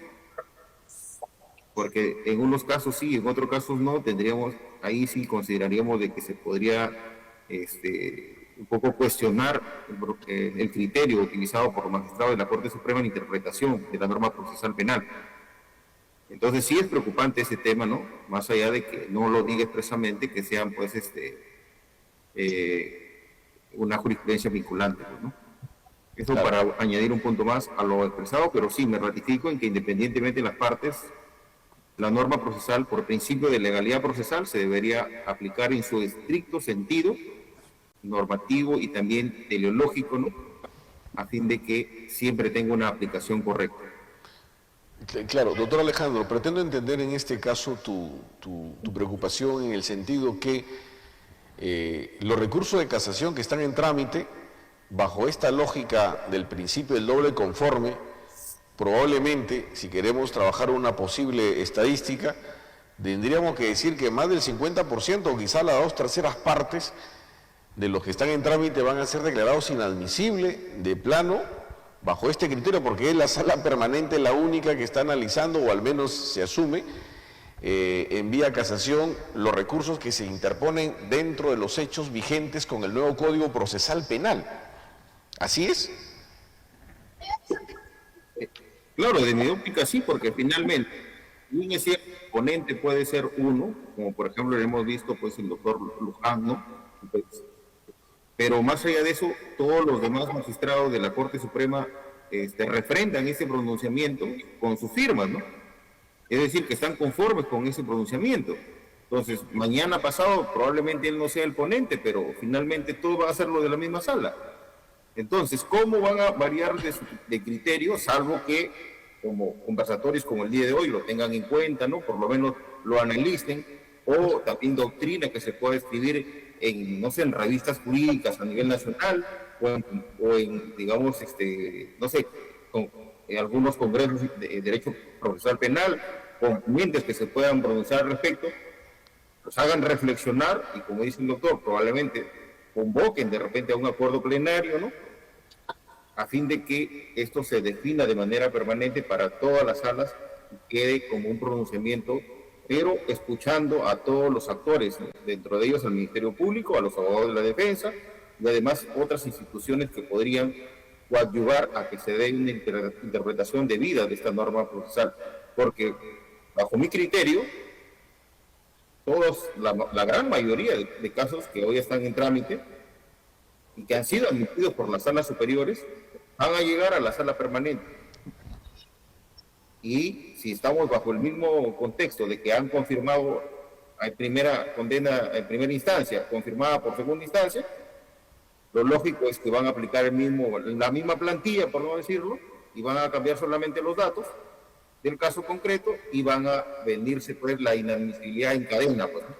Porque en unos casos sí, en otros casos no, ahí sí consideraríamos de que se podría un poco cuestionar el criterio utilizado por los magistrados de la Corte Suprema en interpretación de la norma procesal penal. Entonces sí es preocupante ese tema, ¿no?, más allá de que no lo diga expresamente, que sean pues una jurisprudencia vinculante, ¿no? Eso claro, para añadir un punto más a lo expresado, pero sí me ratifico en que independientemente de las partes, la norma procesal, por principio de legalidad procesal, se debería aplicar en su estricto sentido normativo y también teleológico, ¿no?, a fin de que siempre tenga una aplicación correcta. Claro, doctor Alejandro, pretendo entender en este caso tu preocupación en el sentido que los recursos de casación que están en trámite, bajo esta lógica del principio del doble conforme, probablemente, si queremos trabajar una posible estadística, tendríamos que decir que más del 50% o quizá las 2/3 partes de los que están en trámite van a ser declarados inadmisibles de plano bajo este criterio, porque es la sala permanente la única que está analizando, o al menos se asume, en vía casación, los recursos que se interponen dentro de los hechos vigentes con el nuevo Código Procesal Penal. ¿Así es? Claro, de mi óptica sí, porque finalmente un ponente puede ser uno, como por ejemplo hemos visto pues el doctor Luján, ¿no?, pues, Pero más allá de eso, todos los demás magistrados de la Corte Suprema refrendan ese pronunciamiento con sus firmas, ¿no? Es decir, que están conformes con ese pronunciamiento. Entonces, mañana pasado probablemente él no sea el ponente, pero finalmente todo va a hacerlo de la misma sala. Entonces, ¿cómo van a variar de criterio, salvo que como conversatorios como el día de hoy lo tengan en cuenta, ¿no? Por lo menos lo analicen, o también doctrina que se pueda escribir en, no sé, en revistas jurídicas a nivel nacional, o en digamos, no sé, en algunos congresos de derecho procesal penal, con mentes que se puedan pronunciar al respecto, los hagan reflexionar y, como dice el doctor, probablemente convoquen de repente a un acuerdo plenario, ¿no? A fin de que esto se defina de manera permanente para todas las salas y quede como un pronunciamiento, pero escuchando a todos los actores, ¿no? Dentro de ellos al Ministerio Público, a los abogados de la defensa y además otras instituciones que podrían coadyuvar a que se dé una interpretación debida de esta norma procesal. Porque, bajo mi criterio, la gran mayoría de casos que hoy están en trámite y que han sido admitidos por las salas superiores, van a llegar a la sala permanente. Y si estamos bajo el mismo contexto de que han confirmado en primera condena en primera instancia, confirmada por segunda instancia, lo lógico es que van a aplicar la misma plantilla, por no decirlo, y van a cambiar solamente los datos del caso concreto y van a venirse pues la inadmisibilidad en cadena, pues, ¿no?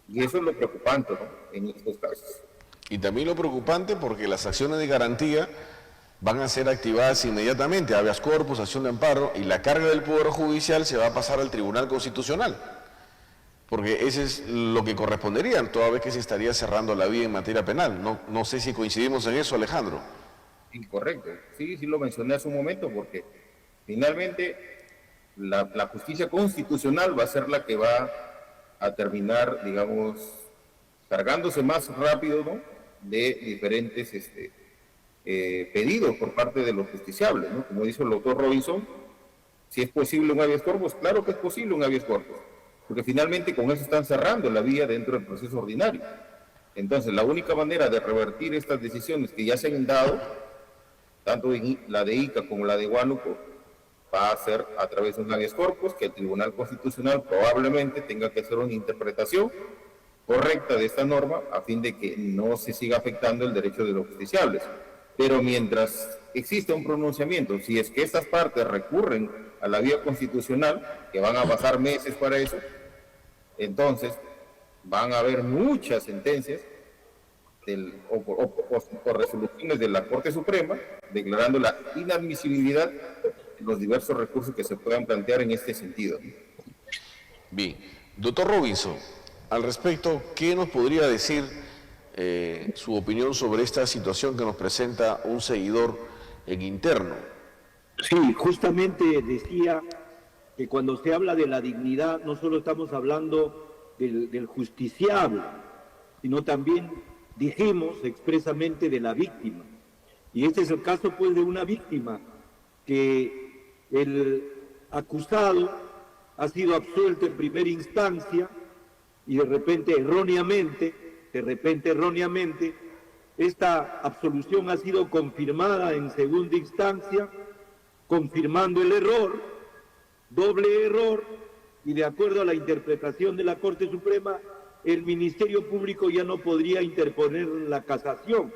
Y eso es lo preocupante, ¿no? En estos casos. Y también lo preocupante porque las acciones de garantía van a ser activadas inmediatamente, habeas corpus, acción de amparo, y la carga del Poder Judicial se va a pasar al Tribunal Constitucional, porque ese es lo que correspondería, toda vez que se estaría cerrando la vía en materia penal. No sé si coincidimos en eso, Alejandro. Incorrecto, sí lo mencioné hace un momento, porque finalmente la justicia constitucional va a ser la que va a terminar, digamos, cargándose más rápido, ¿no?, de diferentes pedidos por parte de los justiciables, ¿no? Como dice el doctor Robinson, si es posible un habeas corpus, claro que es posible un habeas corpus, porque finalmente con eso están cerrando la vía dentro del proceso ordinario. Entonces, la única manera de revertir estas decisiones que ya se han dado, tanto la de Ica como la de Huánuco, va a ser a través de un habeas corpus, que el Tribunal Constitucional probablemente tenga que hacer una interpretación correcta de esta norma a fin de que no se siga afectando el derecho de los justiciables. Pero mientras exista un pronunciamiento, si es que estas partes recurren a la vía constitucional, que van a pasar meses para eso, entonces van a haber muchas sentencias o resoluciones de la Corte Suprema declarando la inadmisibilidad de los diversos recursos que se puedan plantear en este sentido. Bien, doctor Robinson, al respecto, ¿qué nos podría decir su opinión sobre esta situación que nos presenta un seguidor en interno? Sí, justamente decía que cuando se habla de la dignidad no solo estamos hablando del justiciable, sino también dijimos expresamente de la víctima. Y este es el caso pues de una víctima que el acusado ha sido absuelto en primera instancia y de repente erróneamente, esta absolución ha sido confirmada en segunda instancia, confirmando el error, doble error, y de acuerdo a la interpretación de la Corte Suprema, el Ministerio Público ya no podría interponer la casación,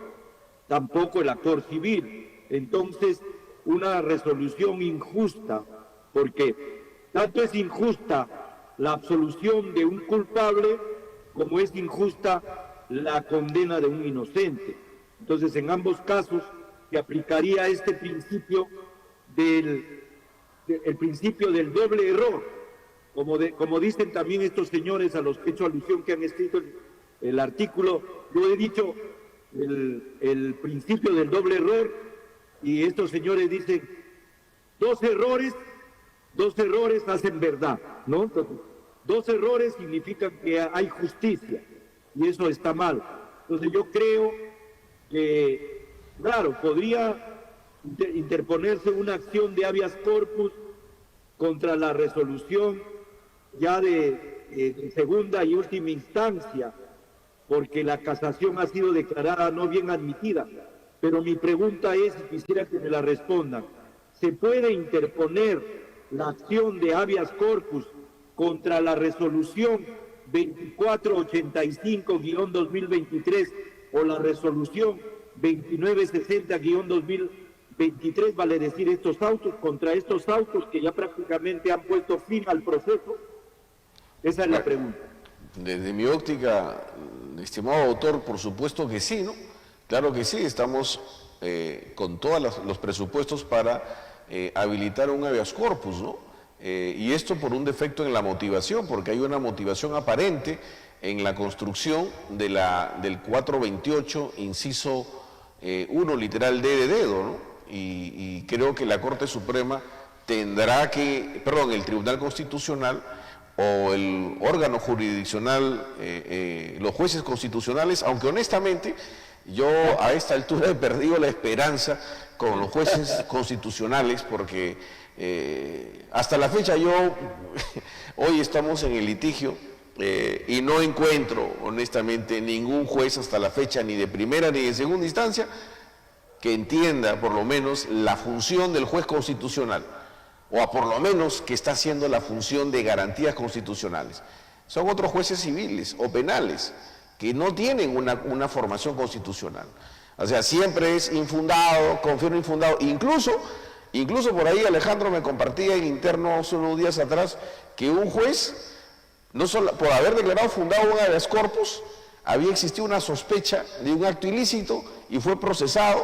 tampoco el actor civil. Entonces, una resolución injusta, porque tanto es injusta la absolución de un culpable como es injusta la condena de un inocente. Entonces, en ambos casos se aplicaría este principio el principio del doble error, como dicen también estos señores a los que he hecho alusión, que han escrito el artículo. Yo he dicho el principio del doble error, y estos señores dicen dos errores hacen verdad, ¿no? Entonces, dos errores significan que hay justicia, y eso está mal. Entonces yo creo que, claro, podría interponerse una acción de habeas corpus contra la resolución ya de segunda y última instancia, porque la casación ha sido declarada no bien admitida. Pero mi pregunta es, y quisiera que me la respondan, ¿se puede interponer la acción de habeas corpus contra la resolución 2485-2023 o la resolución 2960-2023, vale decir estos autos, contra estos autos que ya prácticamente han puesto fin al proceso? Esa es la pregunta. Desde mi óptica, estimado doctor, por supuesto que sí, ¿no? Claro que sí, estamos con todos los presupuestos para habilitar un habeas corpus, ¿no? Y esto por un defecto en la motivación, porque hay una motivación aparente en la construcción de del 428, inciso 1, literal D de dedo, ¿no? Y creo que la Corte Suprema tendrá que, perdón, el Tribunal Constitucional o el órgano jurisdiccional, los jueces constitucionales, aunque honestamente yo a esta altura he perdido la esperanza con los jueces constitucionales, porque hasta la fecha hoy estamos en el litigio y no encuentro honestamente ningún juez hasta la fecha, ni de primera ni de segunda instancia, que entienda por lo menos la función del juez constitucional, o por lo menos que está haciendo la función de garantías constitucionales. Son otros jueces civiles o penales que no tienen una formación constitucional. O sea, siempre es infundado, confirmo infundado. Incluso por ahí Alejandro me compartía en interno hace unos días atrás que un juez, no solo por haber declarado fundado un habeas corpus, había existido una sospecha de un acto ilícito y fue procesado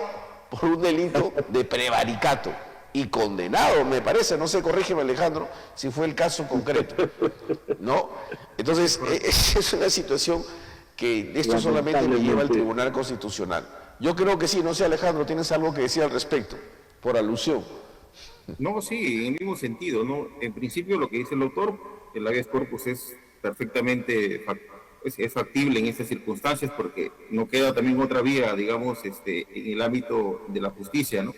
por un delito de prevaricato y condenado, me parece, no sé, corrígeme Alejandro, si fue el caso concreto, ¿no? Entonces, es una situación que esto solamente lo lleva al Tribunal Constitucional. Yo creo que sí, no sé Alejandro, ¿tienes algo que decir al respecto, por alusión? No, sí, en el mismo sentido, ¿no? En principio lo que dice el autor, el habeas corpus es perfectamente es factible en estas circunstancias porque no queda también otra vía, digamos, en el ámbito de la justicia, ¿no?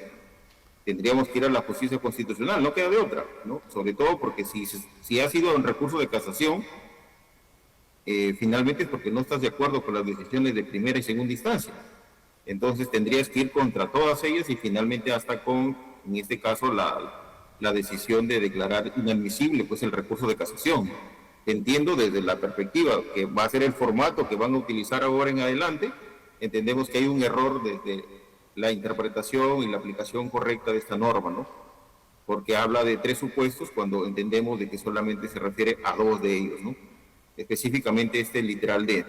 Tendríamos que ir a la justicia constitucional, no queda de otra, ¿no? Sobre todo porque si ha sido un recurso de casación, finalmente es porque no estás de acuerdo con las decisiones de primera y segunda instancia. Entonces tendrías que ir contra todas ellas y finalmente hasta con, en este caso, la decisión de declarar inadmisible pues el recurso de casación. Entiendo desde la perspectiva que va a ser el formato que van a utilizar ahora en adelante, entendemos que hay un error desde la interpretación y la aplicación correcta de esta norma, ¿no? Porque habla de 3 supuestos cuando entendemos de que solamente se refiere a 2 de ellos, ¿no? Específicamente literal D.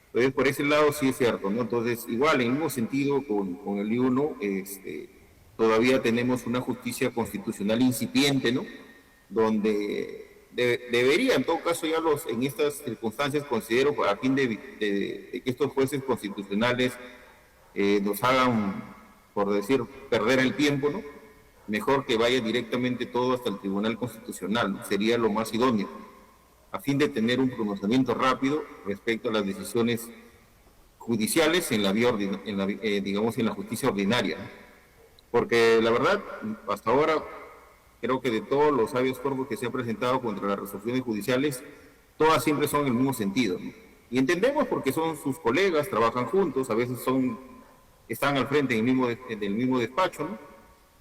Entonces, por ese lado sí es cierto, ¿no? Entonces, igual, en el mismo sentido con el I1, todavía tenemos una justicia constitucional incipiente, ¿no? Donde debería, en todo caso, en estas circunstancias, considero, a fin de que estos jueces constitucionales nos hagan, por decir, perder el tiempo, ¿no? Mejor que vaya directamente todo hasta el Tribunal Constitucional, ¿no? Sería lo más idóneo, a fin de tener un pronunciamiento rápido respecto a las decisiones judiciales en la vía digamos, en la justicia ordinaria, ¿no? Porque la verdad, hasta ahora, creo que de todos los habeas corpus que se han presentado contra las resoluciones judiciales, todas siempre son en el mismo sentido, ¿no? Y entendemos porque son sus colegas, trabajan juntos, a veces están al frente del mismo despacho, ¿no?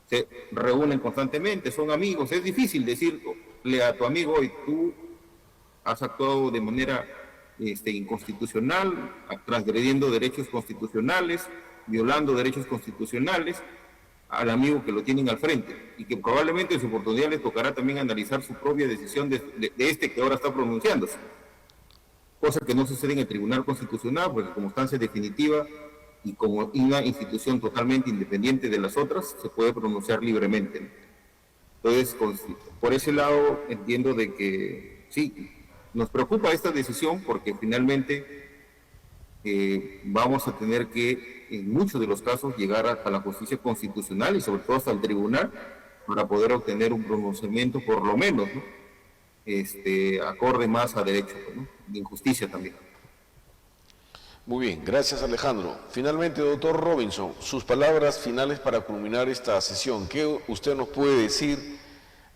Se reúnen constantemente, son amigos. Es difícil decirle a tu amigo, hoy tú has actuado de manera inconstitucional, transgrediendo derechos constitucionales, violando derechos constitucionales, al amigo que lo tienen al frente y que probablemente en su oportunidad le tocará también analizar su propia decisión de que ahora está pronunciándose. Cosa que no sucede en el Tribunal Constitucional, porque como instancia definitiva y como una institución totalmente independiente de las otras, se puede pronunciar libremente, ¿no? Entonces, por ese lado, entiendo de que sí, nos preocupa esta decisión porque finalmente vamos a tener que, en muchos de los casos, llegar hasta la justicia constitucional y sobre todo hasta el tribunal para poder obtener un pronunciamiento, por lo menos, ¿no? Acorde más a derecho, ¿no? Y justicia también. Muy bien, gracias Alejandro. Finalmente, doctor Robinson, sus palabras finales para culminar esta sesión. ¿Qué usted nos puede decir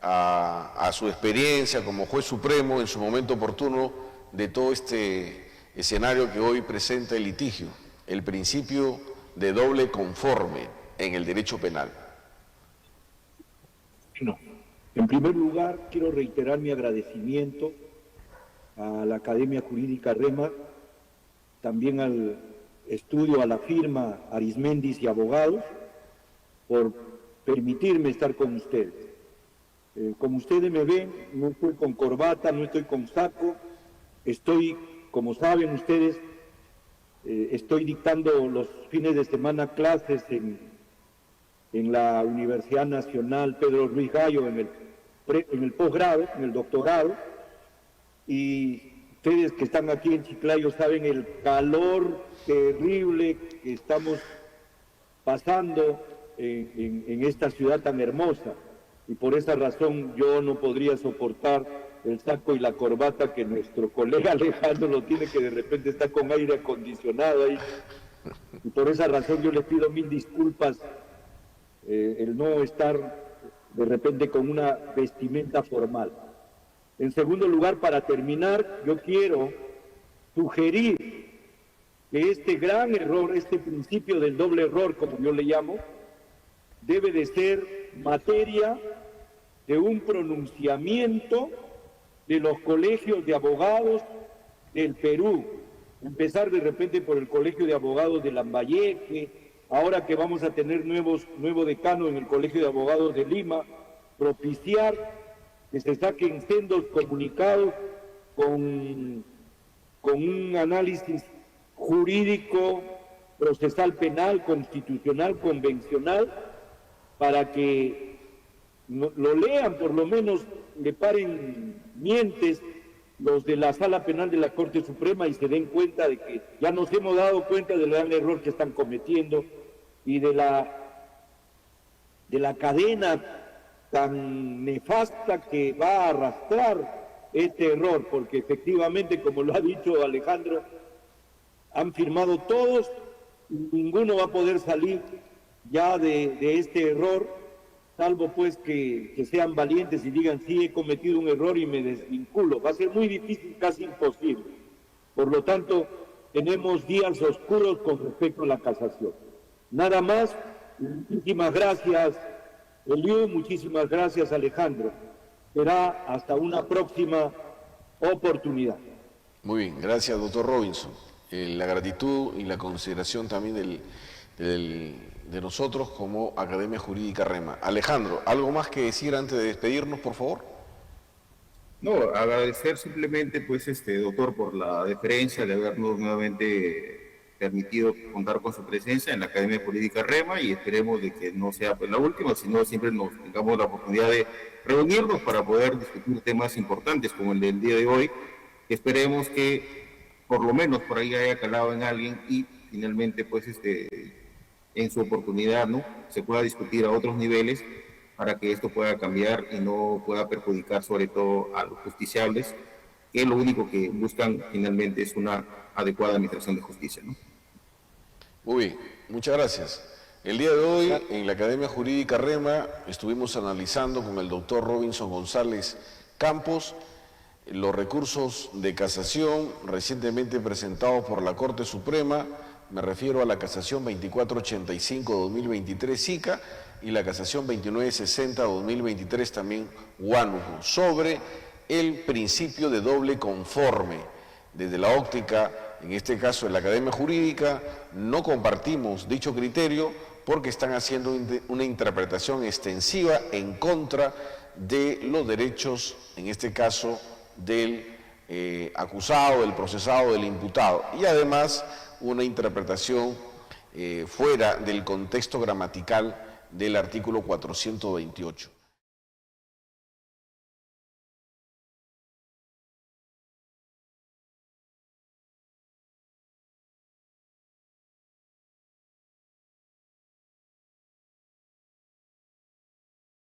a su experiencia como juez supremo en su momento oportuno de todo este escenario que hoy presenta el litigio, el principio de doble conforme en el derecho penal? Bueno, en primer lugar, quiero reiterar mi agradecimiento a la Academia Jurídica REMA, también al estudio, a la firma Arismendis y Abogados, por permitirme estar con ustedes. Como ustedes me ven, no estoy con corbata, no estoy con saco, estoy, como saben ustedes, estoy dictando los fines de semana clases en la Universidad Nacional Pedro Ruiz Gallo, en el posgrado, en el doctorado, y ustedes que están aquí en Chiclayo saben el calor terrible que estamos pasando en esta ciudad tan hermosa, y por esa razón yo no podría soportar el saco y la corbata que nuestro colega Alejandro lo tiene, que de repente está con aire acondicionado ahí, y por esa razón yo les pido mil disculpas el no estar de repente con una vestimenta formal. En segundo lugar, para terminar, yo quiero sugerir que este gran error, este principio del doble error, como yo le llamo, debe de ser materia de un pronunciamiento de los colegios de abogados del Perú. Empezar de repente por el Colegio de Abogados de Lambayeque, ahora que vamos a tener nuevo decano en el Colegio de Abogados de Lima, propiciar que se saquen sendos comunicados con un análisis jurídico, procesal penal, constitucional, convencional, para que lo lean, por lo menos le paren mientes los de la Sala Penal de la Corte Suprema y se den cuenta de que ya nos hemos dado cuenta del gran error que están cometiendo y de la cadena tan nefasta que va a arrastrar este error, porque efectivamente, como lo ha dicho Alejandro, han firmado todos y ninguno va a poder salir ya de este error, salvo pues que sean valientes y digan, sí, he cometido un error y me desvinculo. Va a ser muy difícil, casi imposible. Por lo tanto, tenemos días oscuros con respecto a la casación. Nada más, muchísimas gracias, Eliú, muchísimas gracias, Alejandro. Será hasta una próxima oportunidad. Muy bien, gracias, doctor Robinson. La gratitud y la consideración también de nosotros como Academia Jurídica REMA. Alejandro, ¿algo más que decir antes de despedirnos, por favor? No, agradecer simplemente, pues, doctor, por la deferencia de habernos nuevamente permitido contar con su presencia en la Academia Jurídica REMA, y esperemos de que no sea pues la última, sino siempre nos tengamos la oportunidad de reunirnos para poder discutir temas importantes como el del día de hoy, que esperemos que por lo menos por ahí haya calado en alguien y finalmente pues en su oportunidad, ¿no?, se pueda discutir a otros niveles para que esto pueda cambiar y no pueda perjudicar sobre todo a los justiciables, que lo único que buscan finalmente es una adecuada administración de justicia, ¿no? Muy bien, muchas gracias. El día de hoy en la Academia Jurídica REMA estuvimos analizando con el doctor Robinson González Campos los recursos de casación recientemente presentados por la Corte Suprema. Me refiero a la casación 2485-2023 SICA y la casación 2960-2023 también Huánuco, sobre el principio de doble conforme. Desde la óptica, en este caso de la Academia Jurídica, no compartimos dicho criterio porque están haciendo una interpretación extensiva en contra de los derechos, en este caso, del acusado, del procesado, del imputado, y además una interpretación fuera del contexto gramatical del artículo 428.